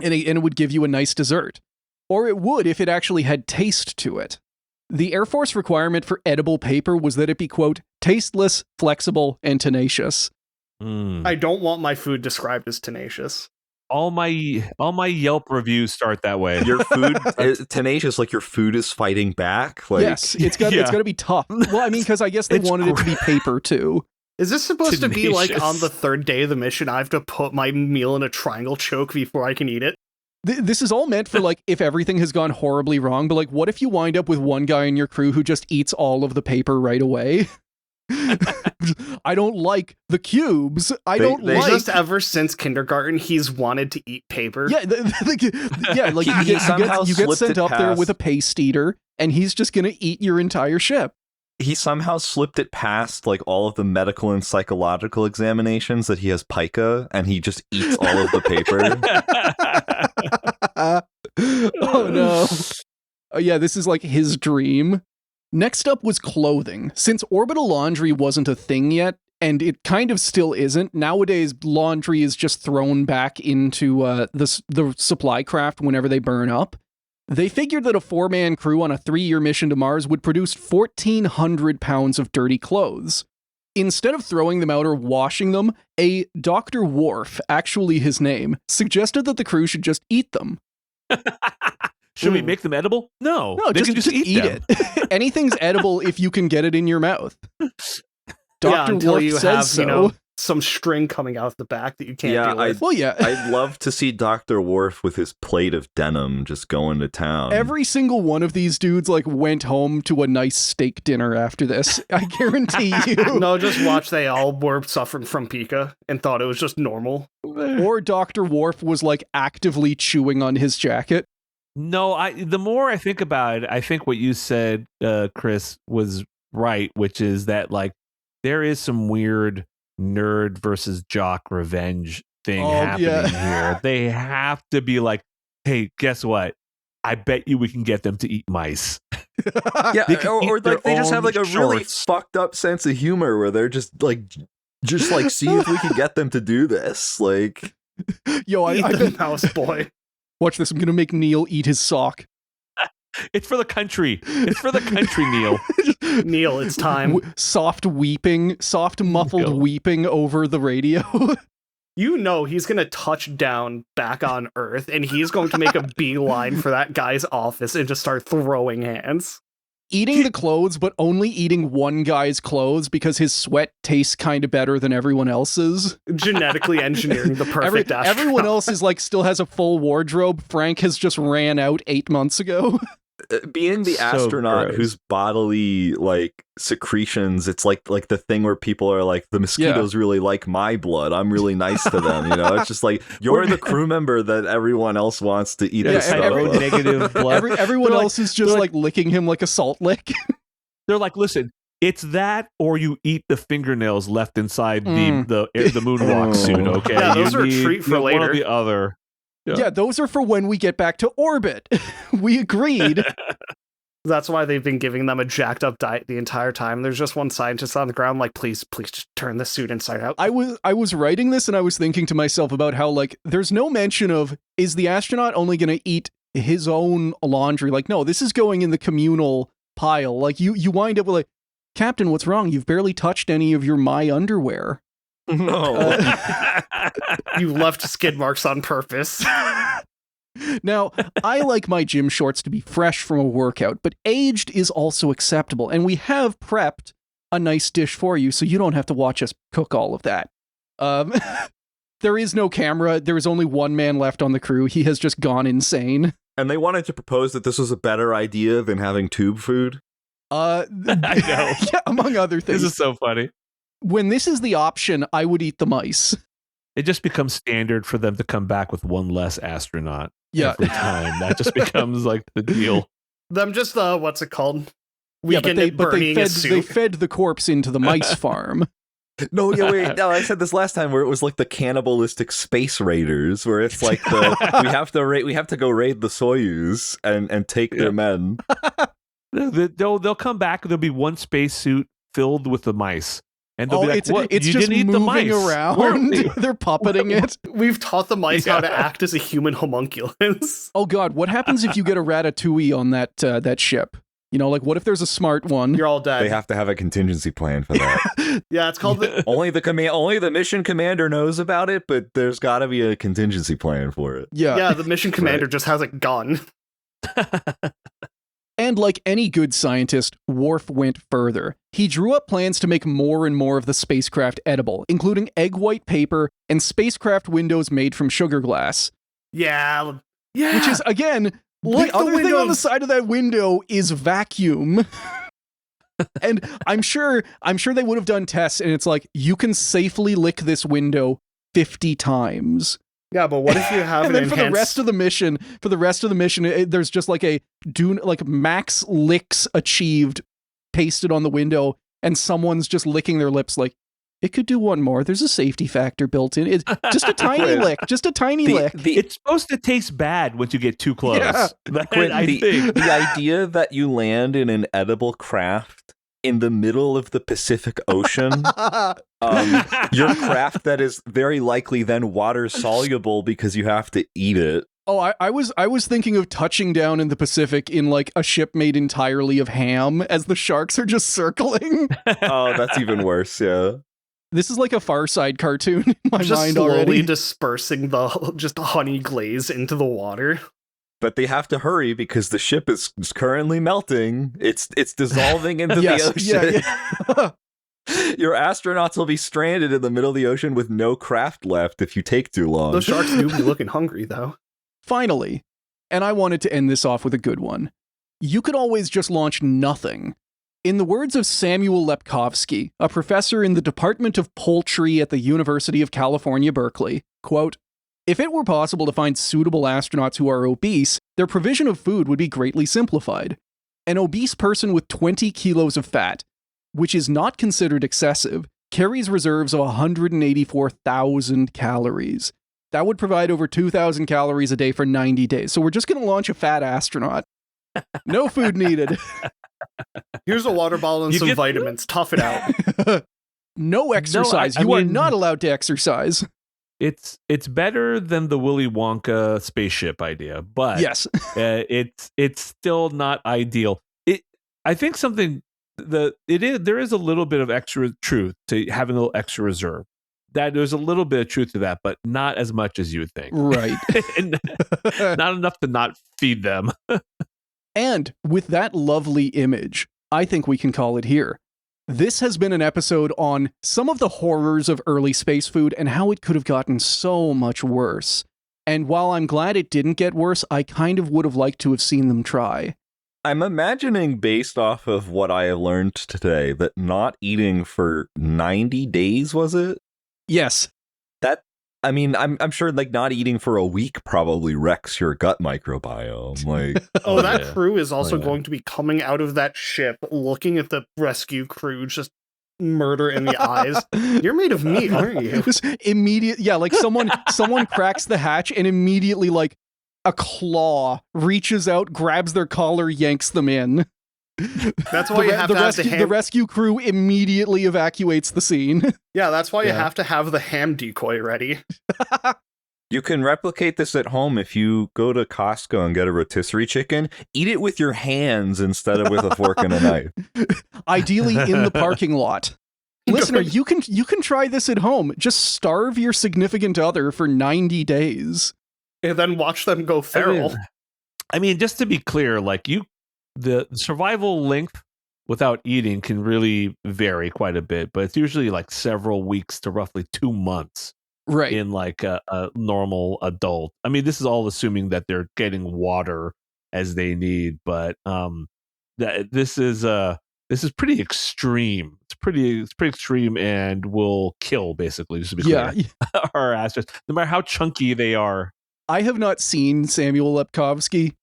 And it would give you a nice dessert. Or it would if it actually had taste to it. The Air Force requirement for edible paper was that it be, quote, tasteless, flexible, and tenacious. I don't want my food described as tenacious. All my Yelp reviews start that way. Your food tenacious, like your food is fighting back. Like, yes, it's got to be tough. Well, I mean, because I guess they wanted it to be paper too. Is this supposed to be like on the third day of the mission? I have to put my meal in a triangle choke before I can eat it. This is all meant for like if everything has gone horribly wrong. But like, what if you wind up with one guy in your crew who just eats all of the paper right away? I don't like the cubes. Just ever since kindergarten, he's wanted to eat paper. Yeah, like you get sent up there with a paste eater, and he's just gonna eat your entire ship. He somehow slipped it past like all of the medical and psychological examinations that he has pica, and he just eats all of the paper. Oh no. Yeah, this is like his dream. Next up was clothing. Since orbital laundry wasn't a thing yet, and it kind of still isn't, nowadays laundry is just thrown back into the supply craft whenever they burn up. They figured that a 4-man crew on a 3-year mission to Mars would produce 1,400 pounds of dirty clothes. Instead of throwing them out or washing them, a Dr. Worf, actually his name, suggested that the crew should just eat them. Should we make them edible? No, they can just eat them. it. Anything's edible if you can get it in your mouth. Dr. Worf says so. Some string coming out the back that you can't deal with. I'd love to see Dr. Worf with his plate of denim just going to town. Every single one of these dudes like went home to a nice steak dinner after this. I guarantee you. No, just watch. They all were suffering from pica and thought it was just normal. Or Dr. Worf was like actively chewing on his jacket. No, the more I think about it, I think what you said, Chris, was right, which is that like there is some weird nerd versus jock revenge thing happening here. They have to be like, hey, guess what? I bet you we can get them to eat mice. Yeah, or like they just have like a really fucked up sense of humor where they're just like see if we can get them to do this. Like, yo, I the mouse boy. Watch this. I'm gonna make Neil eat his sock. It's for the country. It's for the country, Neil. Neil, it's time. Soft muffled weeping over the radio. You know he's going to touch down back on Earth, and he's going to make a beeline for that guy's office and just start throwing hands. eating the clothes, but only eating one guy's clothes because his sweat tastes kind of better than everyone else's. Genetically engineering the perfect astronaut. Everyone else is like still has a full wardrobe. Frank has just ran out 8 months ago. Being the astronaut whose bodily like secretions, it's like the thing where people are like, the mosquitoes really like my blood, I'm really nice to them, you know. It's just like, you're the crew member that everyone else wants to eat this stuff. Negative blood. Everyone else is just like licking him like a salt lick. They're like, listen, it's that or you eat the fingernails left inside the moonwalk suit, okay? Yeah, those are a treat for later. One or the other. Yeah, those are for when we get back to orbit. We agreed. That's why they've been giving them a jacked up diet the entire time. There's just one scientist on the ground like, please just turn the suit inside out. I was writing this and I was thinking to myself about how, like, there's no mention of, is the astronaut only going to eat his own laundry? Like, no, this is going in the communal pile. Like, you wind up with like, Captain, what's wrong? You've barely touched any of your my underwear. No. You left skid marks on purpose. Now, I like my gym shorts to be fresh from a workout, but aged is also acceptable, and we have prepped a nice dish for you, so you don't have to watch us cook all of that. There is no camera. There is only one man left on the crew. He has just gone insane. And they wanted to propose that this was a better idea than having tube food. I know. Yeah, among other things. This is so funny. When this is the option, I would eat the mice. It just becomes standard for them to come back with one less astronaut every time. That just becomes like the deal. Them just, what's it called? They fed the corpse into the mice farm. No, I said this last time where it was like the cannibalistic space raiders, where it's like we have to go raid the Soyuz and take their men. They'll come back. There'll be one spacesuit filled with the mice. And they'll be like, what? It's you just didn't eat the mice around. They're puppeting it. We've taught the mice how to act as a human homunculus. Oh God, what happens if you get a ratatouille on that ship? You know, like what if there's a smart one? You're all dead. They have to have a contingency plan for that. Yeah, it's called only the mission commander knows about it, but there's got to be a contingency plan for it. Yeah, the mission commander just has a gun. And like any good scientist, Worf went further. He drew up plans to make more and more of the spacecraft edible, including egg white paper and spacecraft windows made from sugar glass. Yeah. Which is, again, the other thing on the side of that window is vacuum. And I'm sure they would have done tests, and it's like, you can safely lick this window 50 times. Yeah, but what if you have and then for the rest of the mission, there's just like max licks achieved pasted on the window, and someone's just licking their lips like, it could do one more. There's a safety factor built in. It's just a tiny lick. Just a tiny lick. It's supposed to taste bad once you get too close. Yeah. The idea that you land in an edible craft in the middle of the Pacific Ocean, your craft that is very likely then water soluble because you have to eat it. Oh, I was thinking of touching down in the Pacific in like a ship made entirely of ham as the sharks are just circling. Oh, that's even worse. Yeah. This is like a Far Side cartoon in my mind already. Slowly dispersing the just honey glaze into the water. But they have to hurry because the ship is currently melting. It's dissolving into the ocean. Yeah. Your astronauts will be stranded in the middle of the ocean with no craft left if you take too long. Those sharks do be looking hungry, though. Finally, and I wanted to end this off with a good one, you could always just launch nothing. In the words of Samuel Lepkowski, a professor in the Department of Poultry at the University of California, Berkeley, quote, "If it were possible to find suitable astronauts who are obese, their provision of food would be greatly simplified. An obese person with 20 kilos of fat, which is not considered excessive, carries reserves of 184,000 calories. That would provide over 2,000 calories a day for 90 days. So we're just going to launch a fat astronaut. No food needed. Here's a water bottle and some vitamins. Tough it out. No exercise. You are not allowed to exercise. It's better than the Willy Wonka spaceship idea, but yes, it's still not ideal. I think there is a little bit of extra truth to having a little extra reserve. That there's a little bit of truth to that, but not as much as you would think. Right. Not enough to not feed them. And with that lovely image, I think we can call it here. This has been an episode on some of the horrors of early space food and how it could have gotten so much worse. And while I'm glad it didn't get worse, I kind of would have liked to have seen them try. I'm imagining, based off of what I have learned today, that not eating for 90 days, was it? Yes. I'm sure like not eating for a week probably wrecks your gut microbiome. Like, that crew is also going to be coming out of that ship, looking at the rescue crew, just murder in the eyes. You're made of meat, aren't you? Just immediate, yeah, like someone cracks the hatch and immediately like a claw reaches out, grabs their collar, yanks them in. That's why the rescue crew immediately evacuates the scene. Yeah, that's why you have to have the ham decoy ready. You can replicate this at home if you go to Costco and get a rotisserie chicken. Eat it with your hands instead of with a fork and a knife. Ideally in the parking lot. Listener, you can try this at home. Just starve your significant other for 90 days. And then watch them go feral. I mean, just to be clear, like the survival length without eating can really vary quite a bit, but it's usually like several weeks to roughly 2 months. Right. In like a normal adult. I mean, this is all assuming that they're getting water as they need, but this is pretty extreme. It's pretty extreme and will kill, basically, just to be clear. Our assets, no matter how chunky they are. I have not seen Samuel Lepkowski.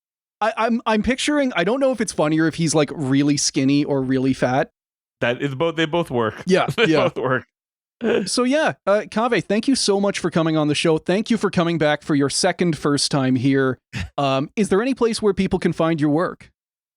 I'm picturing, I don't know if it's funnier if he's like really skinny or really fat. That is both. They both work. Yeah, they both work. So Kaveh, thank you so much for coming on the show. Thank you for coming back for your first time here. Is there any place where people can find your work?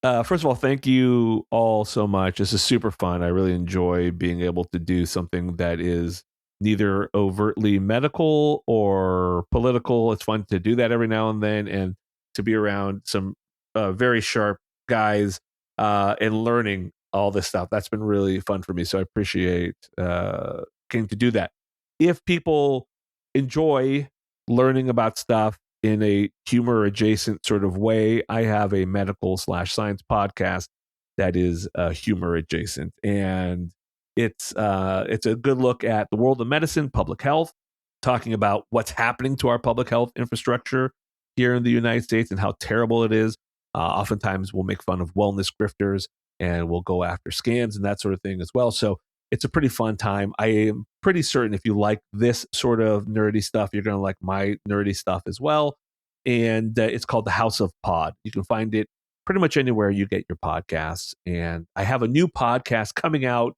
First of all, thank you all so much. This is super fun. I really enjoy being able to do something that is neither overtly medical or political. It's fun to do that every now and then, and to be around some very sharp guys and learning all this stuff. That's been really fun for me. So I appreciate getting to do that. If people enjoy learning about stuff in a humor adjacent sort of way, I have a medical/science podcast that is humor adjacent, and it's a good look at the world of medicine, public health, talking about what's happening to our public health infrastructure here in the United States and how terrible it is. Oftentimes we'll make fun of wellness grifters and we'll go after scams and that sort of thing as well. So it's a pretty fun time. I am pretty certain if you like this sort of nerdy stuff, you're going to like my nerdy stuff as well. And it's called The House of Pod. You can find it pretty much anywhere you get your podcasts. And I have a new podcast coming out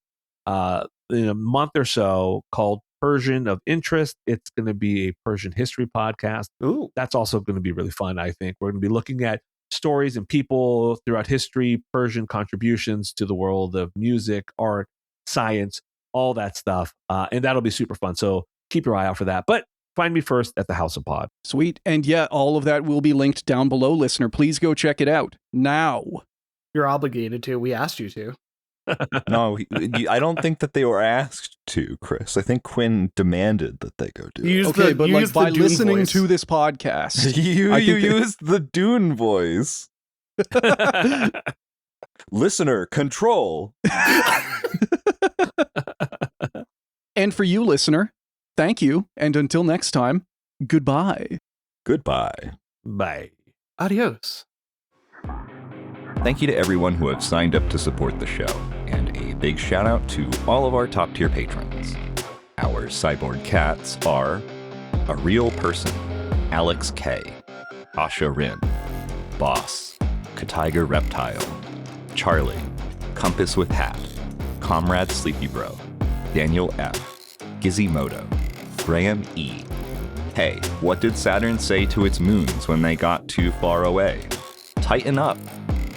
in a month or so called Persian of Interest. It's going to be a Persian history podcast. Ooh. That's also going to be really fun, I think. We're going to be looking at stories and people throughout history, Persian contributions to the world of music, art, science, all that stuff. And that'll be super fun. So keep your eye out for that. But find me first at the House of Pod. Sweet. And yeah, all of that will be linked down below, listener. Please go check it out now. You're obligated to. We asked you to. No, I don't think that they were asked to, Chris. I think Quinn demanded that they go do it. Okay, but like by listening to this podcast, you used the Dune voice. Listener, control. And for you, listener, thank you. And until next time, goodbye. Goodbye. Bye. Adios. Thank you to everyone who have signed up to support the show, and a big shout out to all of our top tier patrons. Our cyborg cats are A Real Person, Alex K, Asha Rin, Boss, Katiger Reptile, Charlie, Compass with Hat, Comrade Sleepy Bro, Daniel F, Gizimoto, Graham E. Hey, what did Saturn say to its moons when they got too far away? Tighten up.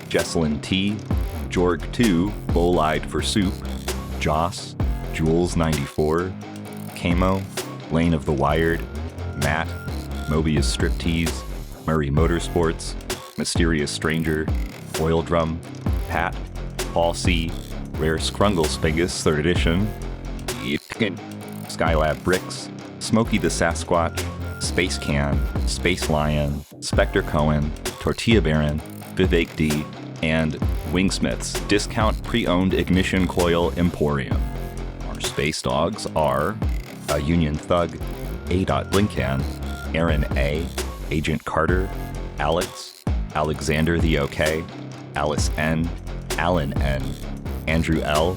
Jesselyn T, Jorg 2, Bull-Eyed for Soup, Joss, Jules94, Kamo, Lane of the Wired, Matt, Mobius Striptease, Murray Motorsports, Mysterious Stranger, Oil Drum, Pat, Paul C, Rare Scrungle Spingus 3rd Edition, Skylab Bricks, Smokey the Sasquatch, Space Can, Space Lion, Spectre Cohen, Tortilla Baron, Vivek D, and Wingsmith's Discount Pre-Owned Ignition Coil Emporium. Our space dogs are a Union Thug, A. Blinkan, Aaron A., Agent Carter, Alex, Alexander the OK, Alice N., Alan N., Andrew L.,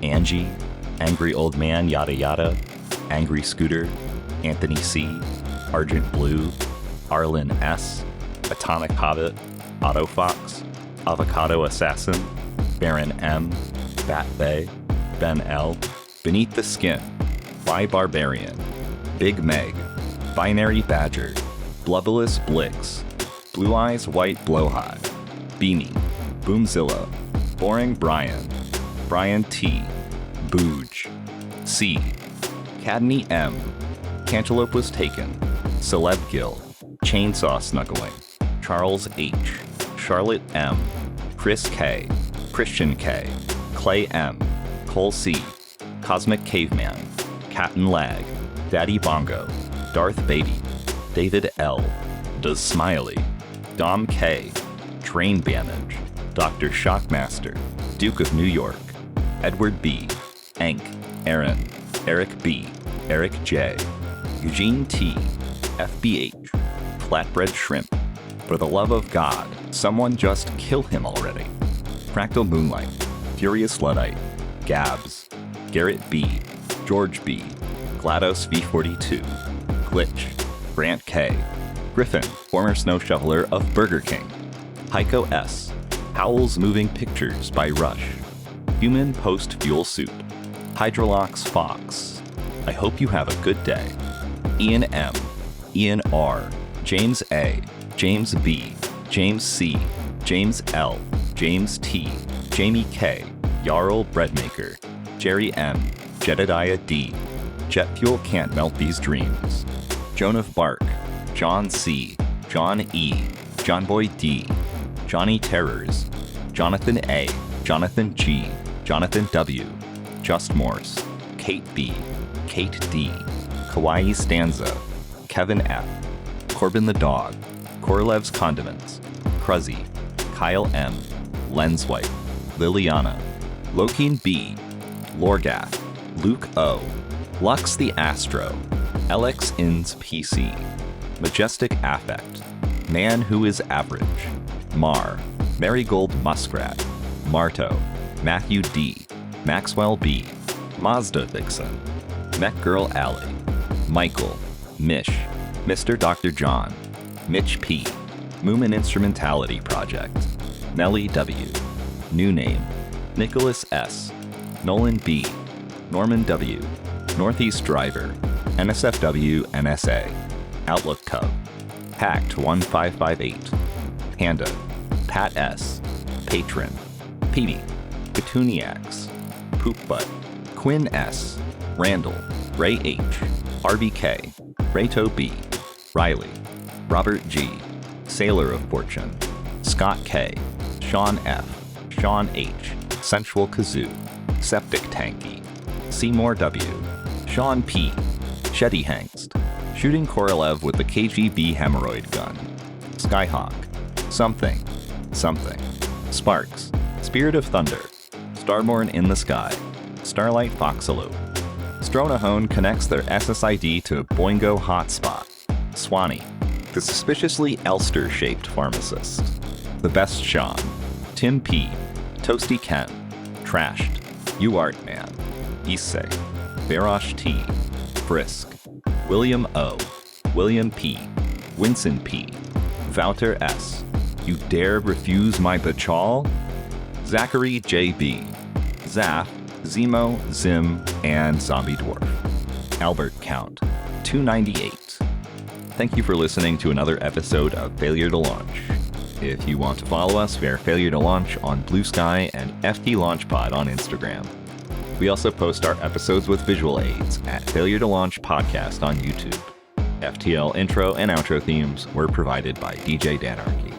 Angie, Angry Old Man Yada Yada, Angry Scooter, Anthony C., Argent Blue, Arlen S., Atomic Hobbit, Otto Fox, Avocado Assassin, Baron M., Bat Bay, Ben L., Beneath the Skin, By Barbarian, Big Meg, Binary Badger, Blubulous Blix, Blue Eyes White Blowhigh, Beanie, Boomzilla, Boring Brian, Brian T., Booge, C., Cadney M., Cantaloupe Was Taken, Celeb Gill, Chainsaw Snuggling, Charles H., Charlotte M., Chris K., Christian K., Clay M., Cole C., Cosmic Caveman, Captain Lag, Daddy Bongo, Darth Beatty, David L., Does Smiley, Dom K., Train Bandage, Dr. Shockmaster, Duke of New York, Edward B., Enk, Aaron, Eric B., Eric J., Eugene T., FBH, Flatbread Shrimp, For the Love of God, Someone Just Kill Him Already, Fractal Moonlight, Furious Luddite, Gabs, Garrett B., George B., GLaDOS V42, Glitch, Grant K., Griffin, former snow shoveler of Burger King, Heiko S., Howl's Moving Pictures by Rush, Human Post-Fuel Soup, Hydrolox Fox, I Hope You Have a Good Day, Ian M., Ian R., James A., James B., James C., James L., James T., Jamie K., Jarl Breadmaker, Jerry M., Jedediah D., Jet Fuel Can't Melt These Dreams, Joan of Bark, John C., John E., John Boy D., Johnny Terrors, Jonathan A., Jonathan G., Jonathan W., Just Morse, Kate B., Kate D., Kawaii Stanza, Kevin F., Corbin the Dog, Korlev's Condiments, Cruzzy, Kyle M., Lenswipe, Liliana, Lokeen B., Lorgath, Luke O., Lux the Astro, LX Inns PC, Majestic Affect, Man Who Is Average, Mar, Marigold Muskrat, Marto, Matthew D., Maxwell B., Mazda Vixen, Mech Girl Alley, Michael, Mish, Mr. Dr. John, Mitch P., Moomin Instrumentality Project, Nellie W., New Name, Nicholas S., Nolan B., Norman W., Northeast Driver, NSFW NSA, Outlook Cub, Hacked 1558, Panda, Pat S., Patron, Petey, Petuniacs, Poop Butt, Quinn S., Randall, Ray H., RBK, Rayto B., Riley, Robert G., Sailor of Fortune, Scott K., Sean F., Sean H., Sensual Kazoo, Septic Tanky, Seymour W., Sean P., Shetty Hangst, Shooting Korolev with the KGB hemorrhoid gun, Skyhawk, Something, Sparks, Spirit of Thunder, Starborn in the Sky, Starlight Foxalope, Stronahone connects their SSID to Boingo Hotspot, Swanee, the suspiciously Elster-shaped pharmacist, The Best Sean, Tim P., Toasty Ken, Trashed, You Art Man, Issei, Barosh T., Frisk, William O., William P., Winson P., Wouter S., You Dare Refuse My Bachal, Zachary J.B., Zaf, Zemo, Zim, and Zombie Dwarf, Albert Count, 298. Thank you for listening to another episode of Failure to Launch. If you want to follow us, we are Failure to Launch on Blue Sky and FT LaunchPod on Instagram. We also post our episodes with visual aids at Failure to Launch Podcast on YouTube. FTL intro and outro themes were provided by DJ Danarchy.